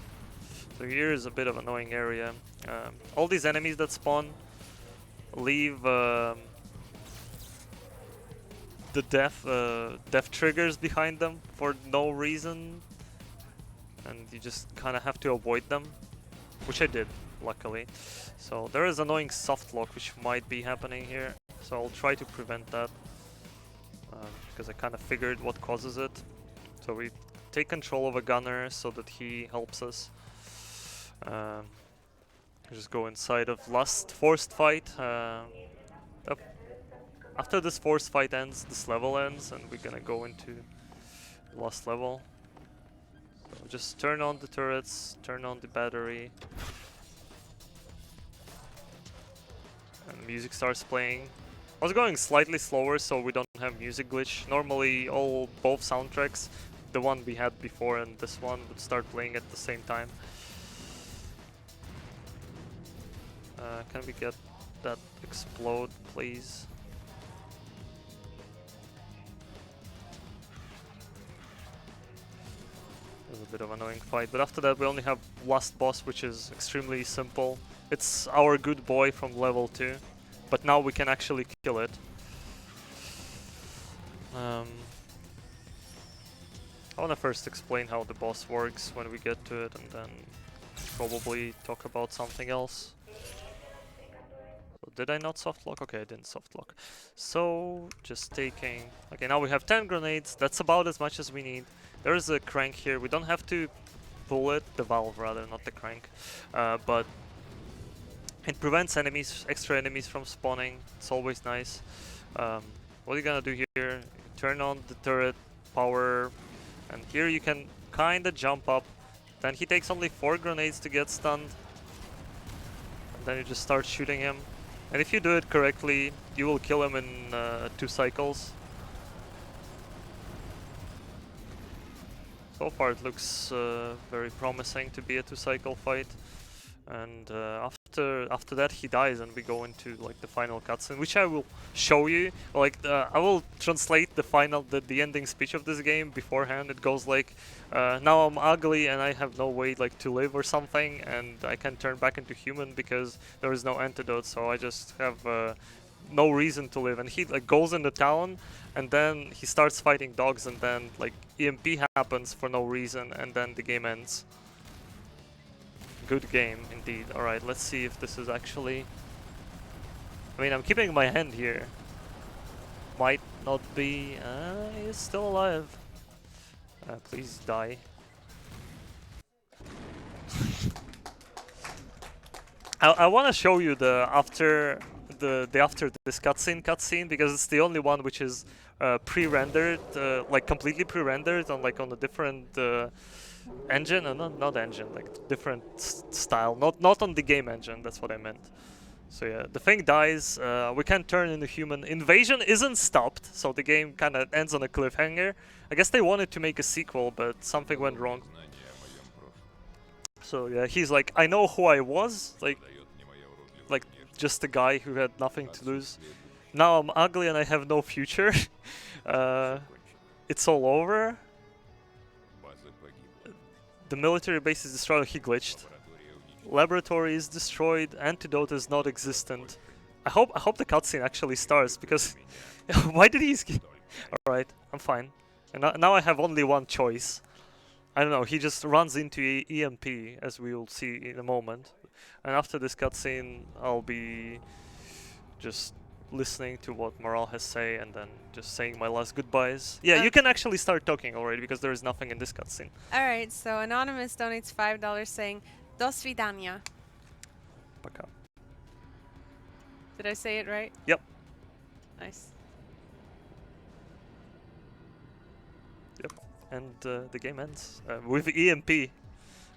So here is a bit of an annoying area. All these enemies that spawn leave the death triggers behind them for no reason, and you just kind of have to avoid them, which I did, luckily. So there is annoying soft lock which might be happening here, so I'll try to prevent that, because I kind of figured what causes it. So we take control of a gunner so that he helps us. Just go inside of last forced fight. After this forced fight ends, this level ends, and we're gonna go into last level. So just turn on the turrets, turn on the battery, and music starts playing. I was going slightly slower so we don't have music glitch. Normally both soundtracks, the one we had before and this one, would start playing at the same time. Can we get that explode, please? It was a bit of an annoying fight, but after that we only have last boss, which is extremely simple. It's our good boy from level 2, but now we can actually kill it. I wanna first explain how the boss works when we get to it, and then probably talk about something else. So did I not soft lock? Okay, I didn't soft lock. So just taking... Okay, now we have 10 grenades. That's about as much as we need. There is a crank here. We don't have to pull it, the valve rather, not the crank. But it prevents extra enemies from spawning. It's always nice. What you're gonna do here, turn on the turret power, and here you can kinda jump up. Then he takes only 4 grenades to get stunned. And then you just start shooting him. And if you do it correctly, you will kill him in 2 cycles. So far it looks very promising to be a 2-cycle fight. And after that he dies and we go into like the final cutscene, which I will show you. Like I will translate the ending speech of this game beforehand. It goes like, now I'm ugly and I have no way like to live or something, and I can turn back into human because there is no antidote. So I just have no reason to live, and he like goes in the town, and then he starts fighting dogs, and then like EMP happens for no reason, and then the game ends. Good game indeed. All right, let's see if this is actually. I mean, I'm keeping my hand here. Might not be. He's still alive. Please die. I want to show you the after this cutscene because it's the only one which is pre-rendered, like completely pre-rendered on a different engine. Not engine, like different style. Not on the game engine. That's what I meant. So yeah, the thing dies. We can't turn into human. Invasion isn't stopped, so the game kind of ends on a cliffhanger. I guess they wanted to make a sequel, but something went wrong. So yeah, he's like, I know who I was, like just a guy who had nothing to lose. Now I'm ugly and I have no future. It's all over. The military base is destroyed. He glitched. Laboratory is destroyed. Antidote is not existent. I hope the cutscene actually starts because why did he? All right, I'm fine. And now I have only one choice. I don't know. He just runs into EMP, as we will see in a moment. And after this cutscene, I'll be just listening to what Moral has say and then just saying my last goodbyes. Yeah, you can actually start talking already because there is nothing in this cutscene.
All right. So Anonymous donates $5 saying, "Do svidania."
Пока.
Did I say it right?
Yep.
Nice.
Yep. And the game ends with EMP.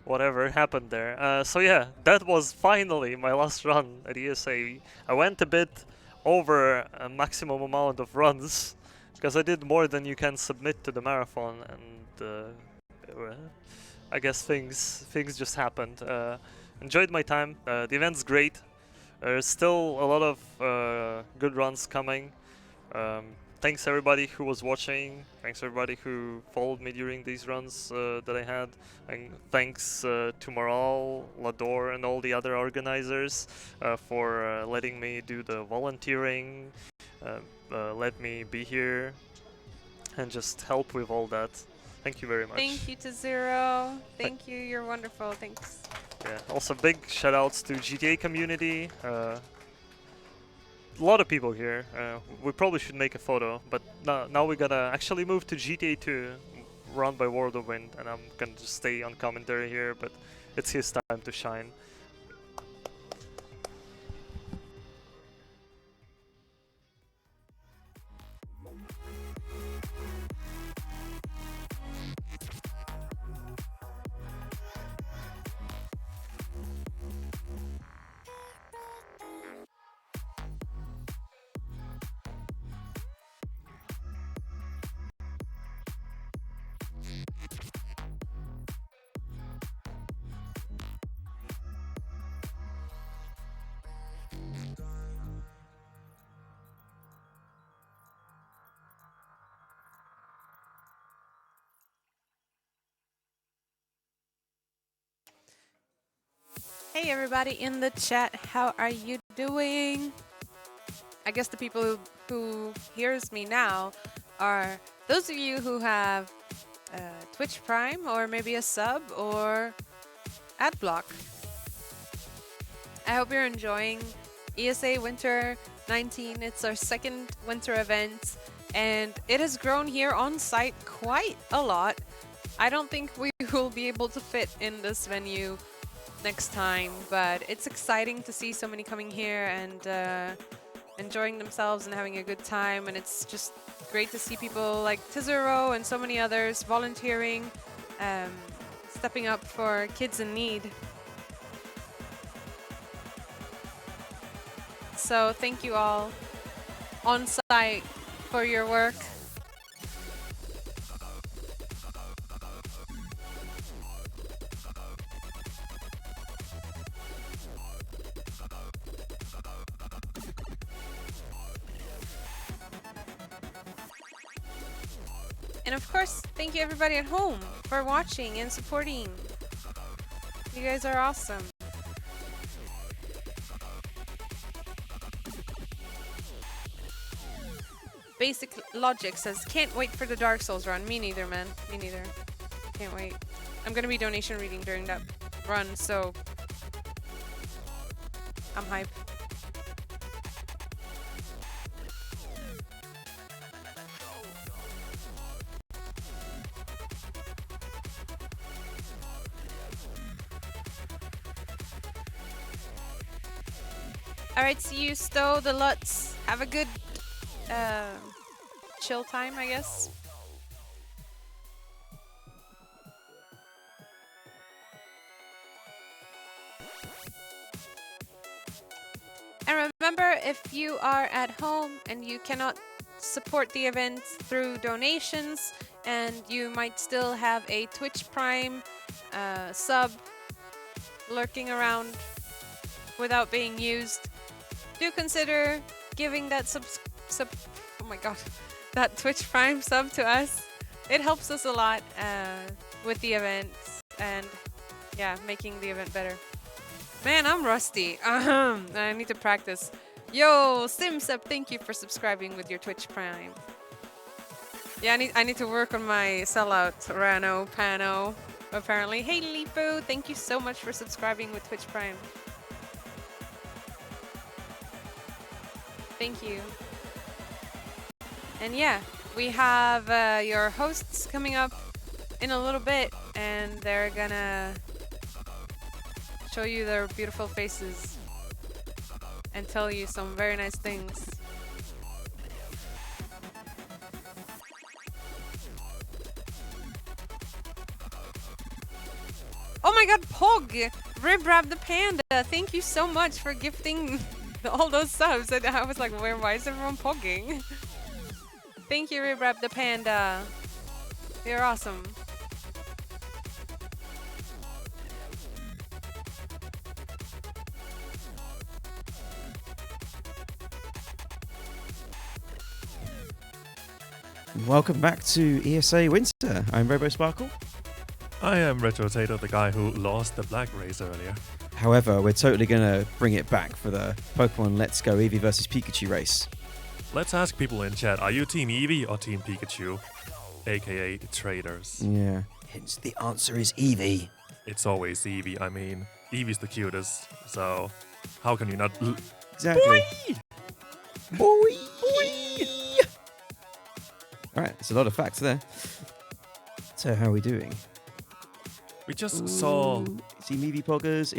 Whatever happened there. So yeah, that was finally my last run at ESA. I went a bit over a maximum amount of runs because I did more than you can submit to the marathon, and I guess things just happened. Enjoyed my time. The event's great. There's still a lot of good runs coming. Thanks everybody who was watching. Thanks everybody who followed me during these runs that I had. And thanks to Moral, Lador, and all the other organizers for letting me do the volunteering, let me be here, and just help with all that. Thank you very much.
Thank you Tezur0. Thank you. You're wonderful. Thanks.
Yeah. Also, big shout outs to GTA community. A lot of people here. We probably should make a photo, but now we gotta actually move to GTA 2, run by World of Wind, and I'm gonna just stay on commentary here, but it's his time to shine.
Hey everybody in the chat, how are you doing? I guess the people who hears me now are those of you who have Twitch Prime or maybe a sub or Adblock. I hope you're enjoying ESA Winter 19. It's our second winter event and it has grown here on site quite a lot. I don't think we will be able to fit in this venue next time, but it's exciting to see so many coming here and enjoying themselves and having a good time, and it's just great to see people like Tezur0 and so many others volunteering, stepping up for kids in need. So thank you all on site for your work. And of course, thank you everybody at home for watching and supporting. You guys are awesome. basic logic says, can't wait for the Dark Souls run. Me neither, man. Me neither. Can't wait. I'm gonna be donation reading during that run, so I'm hyped. Alright, see you, Stowe, the Lutz. Have a good chill time, I guess. And remember, if you are at home and you cannot support the event through donations, and you might still have a Twitch Prime sub lurking around without being used, do consider giving that oh my god, that Twitch Prime sub to us. It helps us a lot with the event and yeah, making the event better. Man, I'm rusty. I need to practice. Yo, SimSub, thank you for subscribing with your Twitch Prime. Yeah, I need to work on my sellout Rano Pano. Apparently. Hey Lipo, thank you so much for subscribing with Twitch Prime. Thank you. And yeah, we have your hosts coming up in a little bit, and they're gonna show you their beautiful faces and tell you some very nice things. Oh my god, Pog! Ribrab the Panda, thank you so much for gifting all those subs. And I was like, why is everyone pogging? Thank you, Ribrab the Panda. You're awesome.
Welcome back to ESA Winter. I'm Robo Sparkle.
I am Retrotator, the guy who lost the black race earlier.
However, we're totally going to bring it back for the Pokemon Let's Go Eevee versus Pikachu race.
Let's ask people in chat, are you Team Eevee or Team Pikachu? AKA traders.
Yeah. Hence, the answer is Eevee.
It's always Eevee. I mean, Eevee's the cutest, so how can you not...
Exactly.
Boy!
Boy! Alright, there's a lot of facts there. So, how are we doing?
We just saw...
See Eevee Poggers,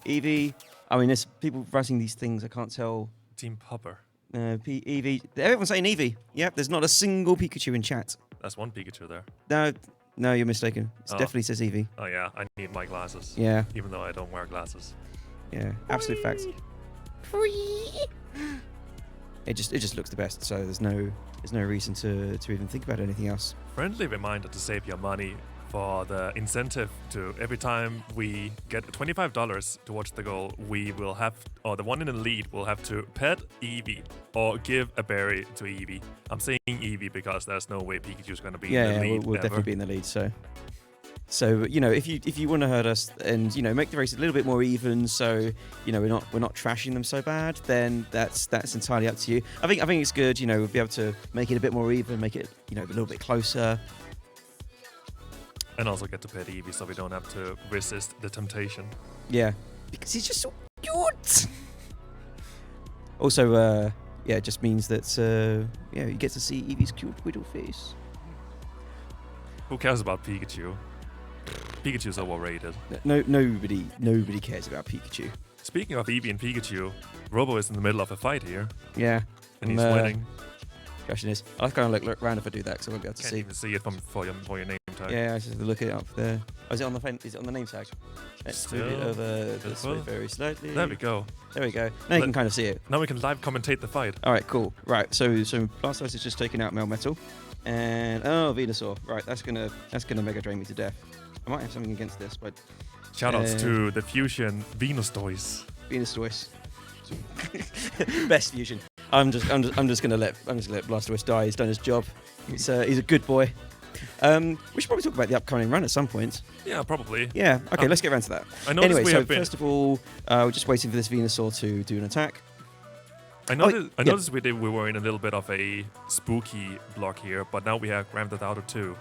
Eevee. I mean, there's people writing these things, I can't tell.
Team Popper.
Eevee. Everyone's saying Eevee. Yep, there's not a single Pikachu in chat.
That's one Pikachu there.
No, you're mistaken. It definitely says Eevee.
Oh yeah, I need my glasses.
Yeah.
Even though I don't wear glasses.
Yeah, absolute facts. It just looks the best, so there's no reason to even think about anything else.
Friendly reminder to save your money for the incentive to every time we get $25 towards the goal, we will have, or the one in the lead will have to pet Eevee or give a berry to Eevee. I'm saying Eevee because there's no way Pikachu's going to be in the lead.
We'll definitely be in the lead. So you know, if you want to hurt us and make the race a little bit more even, so we're not trashing them so bad, then that's entirely up to you. I think it's good. We'll be able to make it a bit more even, make it a little bit closer.
And also get to pet Eevee so we don't have to resist the temptation.
Yeah, because he's just so cute. Also, it just means that you get to see Eevee's cute little face.
Who cares about Pikachu? Pikachu's overrated.
Nobody cares about Pikachu.
Speaking of Eevee and Pikachu, Robo is in the middle of a fight here.
Yeah.
And he's winning.
Question is, I kind of look around if I do that because I won't be able to
Can't
see.
even see it for your name tag.
Yeah, I just have to look it up there. Oh, is it on the is it on the name tag? Let's move it over this way very slightly.
There we go.
There we go. Now you can kind of see it.
Now we can live commentate the fight.
All right, cool. Right, so Blastoise has just taken out Melmetal, and Venusaur. Right, that's gonna Mega Drain me to death. I might have something against this, but
shoutouts to the fusion Venusaur.
Venusaur. Best fusion. I'm just gonna let Blastoise die. He's done his job. He's a good boy. We should probably talk about the upcoming run at some point.
Yeah, probably.
Yeah. Okay, let's get around to that.
I know.
Anyway, so first of all, we're just waiting for this Venusaur to do an attack.
I noticed we were in a little bit of a spooky block here, but now we have Grand Theft Auto 2.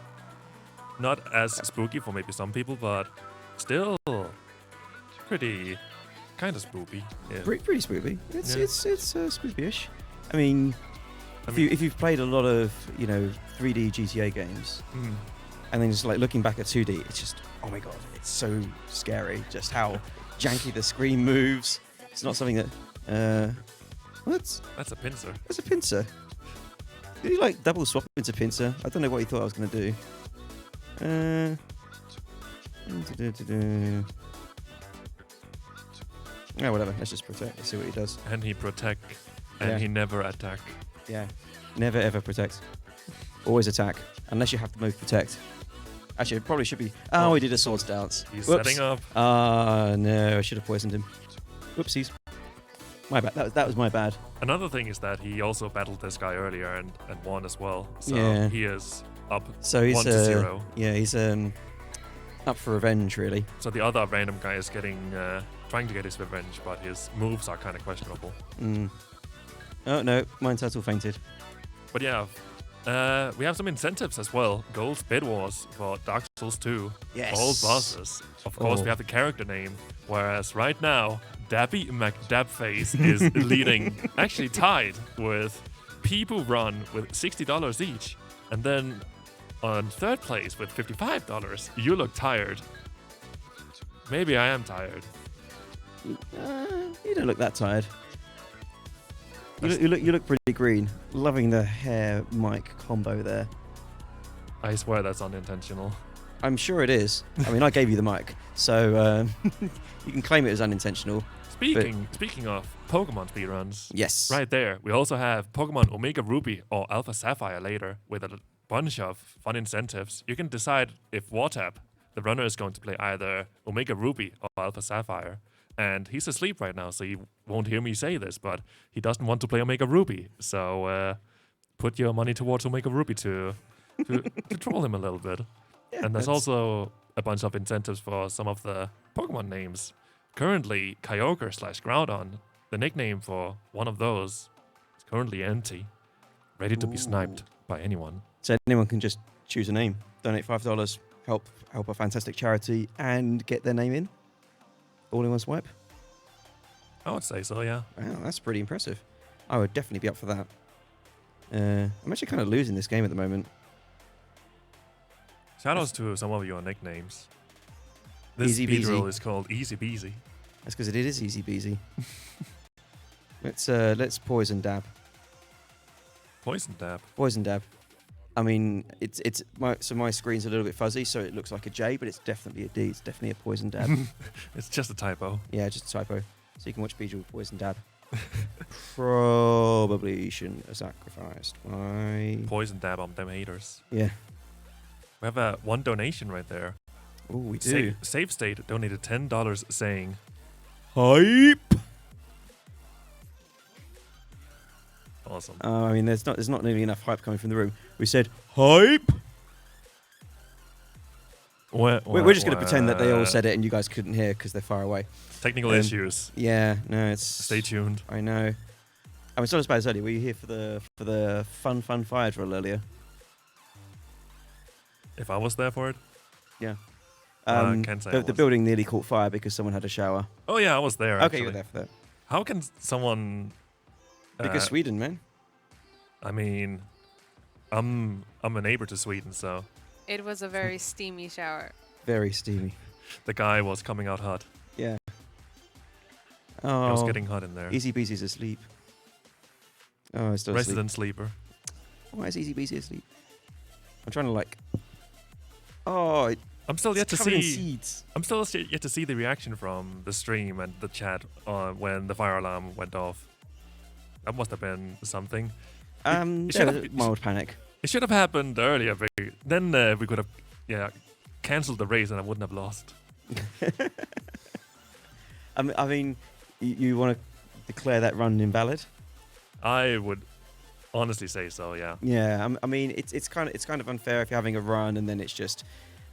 Not as spooky for maybe some people, but still pretty kind of spooky. Yeah.
Pretty spooky. It's spoopy-ish. I mean, if you've played a lot of 3D GTA games, and then just like looking back at 2D, it's just, oh my god, it's so scary. Just how janky the screen moves. It's not something that. That's
a pincer.
That's a pincer. Did he like double swap into pincer? I don't know what he thought I was going to do. Yeah, whatever. Let's just protect. Let's see what he does.
And he protect, and he never attack.
Yeah, never ever protect. Always attack, unless you have to move protect. Actually, it probably should be. Oh, he did a swords dance.
He's
Whoops.
setting up.
No, I should have poisoned him. Whoopsies. My bad. That was my bad.
Another thing is that he also battled this guy earlier and won as well. So
Yeah.
he is up
So he's
1-0.
Yeah, he's up for revenge, really.
So the other random guy is trying to get his revenge, but his moves are kind of questionable.
Oh no, mine turtle fainted.
But yeah, we have some incentives as well. Gold Bid Wars for Dark Souls 2.
Yes.
All bosses. Of course,
Oh.
we have the character name. Whereas right now, Dabby McDabface is leading, actually tied with People Run with $60 each. And then on third place with $55. You look tired. Maybe I am tired.
You don't look that tired. You look pretty green. Loving the hair mic combo there.
I swear that's unintentional.
I'm sure it is. I mean, I gave you the mic, so you can claim it as unintentional.
Speaking of Pokemon speedruns,
Yes.
right there, we also have Pokemon Omega Ruby or Alpha Sapphire later with a bunch of fun incentives. You can decide if Wartap, the runner, is going to play either Omega Ruby or Alpha Sapphire. And he's asleep right now, so he won't hear me say this, but he doesn't want to play Omega Ruby. So put your money towards Omega Ruby to troll him a little bit.
Yeah,
And there's also a bunch of incentives for some of the Pokemon names. Currently, Kyogre/Groudon, the nickname for one of those, is currently empty, ready to be sniped by anyone.
So anyone can just choose a name, donate $5, help a fantastic charity, and get their name in, all in one swipe.
I would say so, yeah.
Wow, that's pretty impressive. I would definitely be up for that. I'm actually kind of losing this game at the moment.
Shoutouts to some of your nicknames. This
Easy
speedrun
Beezy.
is called Easy Beezy.
That's because it is easy peasy. Let's poison dab.
Poison Dab.
Poison dab. I mean, my screen's a little bit fuzzy, so it looks like a J, but it's definitely a D. It's definitely a poison dab.
It's just a typo.
Yeah, just a typo. So you can watch Beedrill poison dab. Probably shouldn't have sacrificed my.
Poison Dab on them haters.
Yeah.
We have one donation right there.
Oh, we do.
Save State donated $10 saying,
Hype.
awesome.
I mean, there's not nearly enough hype coming from the room. We said hype. We're just going to pretend that they all said it and you guys couldn't hear because they're far away.
Technical issues.
Yeah, no, it's.
Stay tuned.
I know. I mean, it's not as bad as earlier. Were you here for the fun fire drill earlier?
If I was there for it?
Yeah.
Can't say I
The
was.
building nearly caught fire because someone had a shower.
Oh yeah, I was there.
Okay,
Actually.
you were there for that.
How can someone?
Because Sweden, man.
I mean, I'm a neighbor to Sweden, so
It was a very steamy shower.
Very steamy.
the guy was coming out hot.
Yeah.
It was
Oh,
getting hot in there.
Easy Beezy's asleep. Oh, it's still asleep.
Resident sleeper.
Why is Easy Beezy asleep? I'm trying to like. Oh,
I'm still yet to
it's covered in
see.
seeds.
I'm still yet to see the reaction from the stream and the chat when the fire alarm went off. That must have been something. it
There
should
was
have-
a mild panic.
It should have happened earlier. Then we could have, cancelled the race and I wouldn't have lost.
I mean, you want to declare that run invalid?
I would honestly say so. Yeah.
Yeah, I mean, it's kind of unfair if you're having a run and then it's just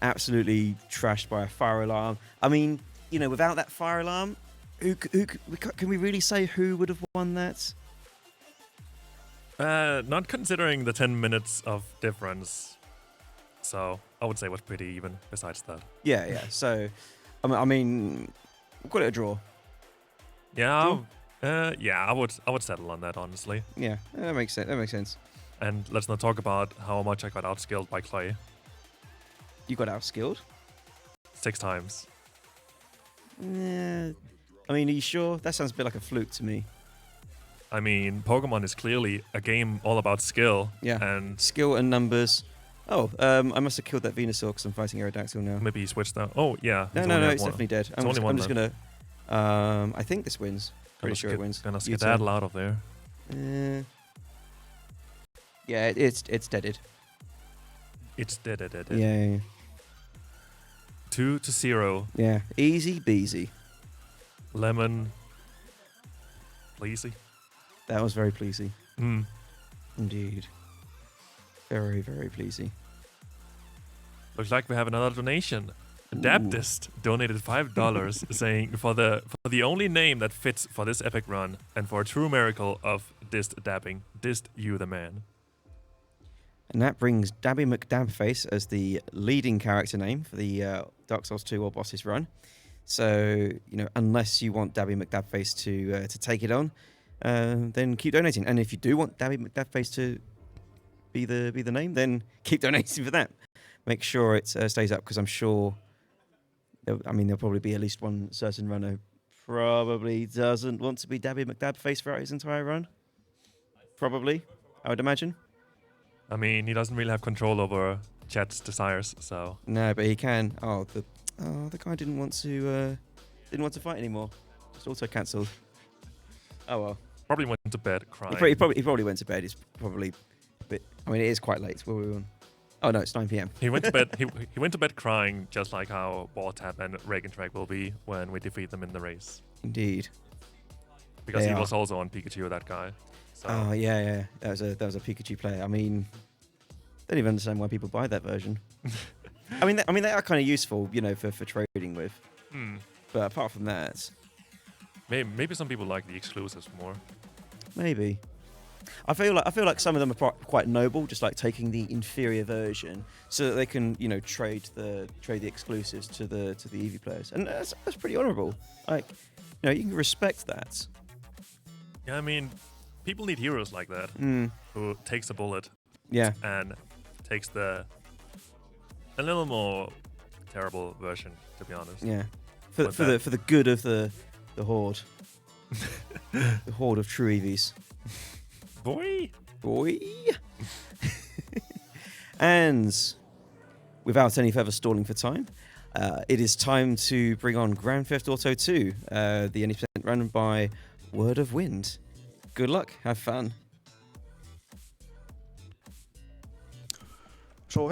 absolutely trashed by a fire alarm. I mean, without that fire alarm, can we really say who would have won that?
Not considering the 10 minutes of difference. So I would say it was pretty even besides that.
Yeah. So, I mean, we'll call it a draw.
Yeah, I would settle on that, honestly.
Yeah, that makes sense. That makes sense.
And let's not talk about how much I got outskilled by Clay.
You got outskilled?
6 times.
Yeah. I mean, are you sure? That sounds a bit like a fluke to me.
I mean, Pokemon is clearly a game all about skill.
Yeah.
And
Skill and numbers. Oh, I must have killed that Venusaur because I'm fighting Aerodactyl now.
maybe he switched now. Oh, yeah.
No, it's definitely dead. I'm
only one
just
left.
gonna. I think this wins. Pretty sure it wins.
Gonna
You
skedaddle out of there.
Yeah, it's deaded.
It's dead.
Yeah.
2-0.
Yeah. Easy beasy.
Lemon. Pleasy.
That was very pleasing.
Mm.
Indeed. Very, very pleasing.
Looks like we have another donation. Adaptist donated $5 saying for the only name that fits for this epic run and for a true miracle of dist dabbing, dist you the man.
And that brings Dabby McDabface as the leading character name for the Dark Souls 2 All Bosses run. So, unless you want Dabby McDabface to take it on, then keep donating. And if you do want Dabby McDabface to be the name, then keep donating for that. Make sure it stays up, because I'm sure, there'll probably be at least one certain runner who probably doesn't want to be Dabby McDabface throughout his entire run. Probably, I would imagine.
I mean, he doesn't really have control over chat's desires, so.
No, but he can. The guy didn't want to fight anymore. Just auto cancelled. Oh well.
Probably went to bed crying.
He probably went to bed. He's probably a bit. I mean, it is quite late. Where were we on? Oh no, it's 9 p.m.
He went to bed. He went to bed crying, just like how Balltap and Reagan Track will be when we defeat them in the race.
Indeed.
Because
They
he
are.
was also on Pikachu, that guy. So.
Oh yeah. That was a Pikachu player. I mean, don't even understand why people buy that version. I mean, they are kind of useful, for trading with. But apart from that,
Maybe some people like the exclusives more.
maybe. I feel like some of them are quite noble, just like taking the inferior version so that they can, trade the exclusives to the Eevee players, and that's pretty honourable. Like, you can respect that.
Yeah, I mean, people need heroes like that who takes a bullet
Yeah.
and takes a little more terrible version, to be honest.
Yeah. For the good of the horde. The horde of true Eevees.
Boy.
And without any further stalling for time, it is time to bring on Grand Theft Auto 2, the 80% run by Word of Wind. Good luck, have fun.
So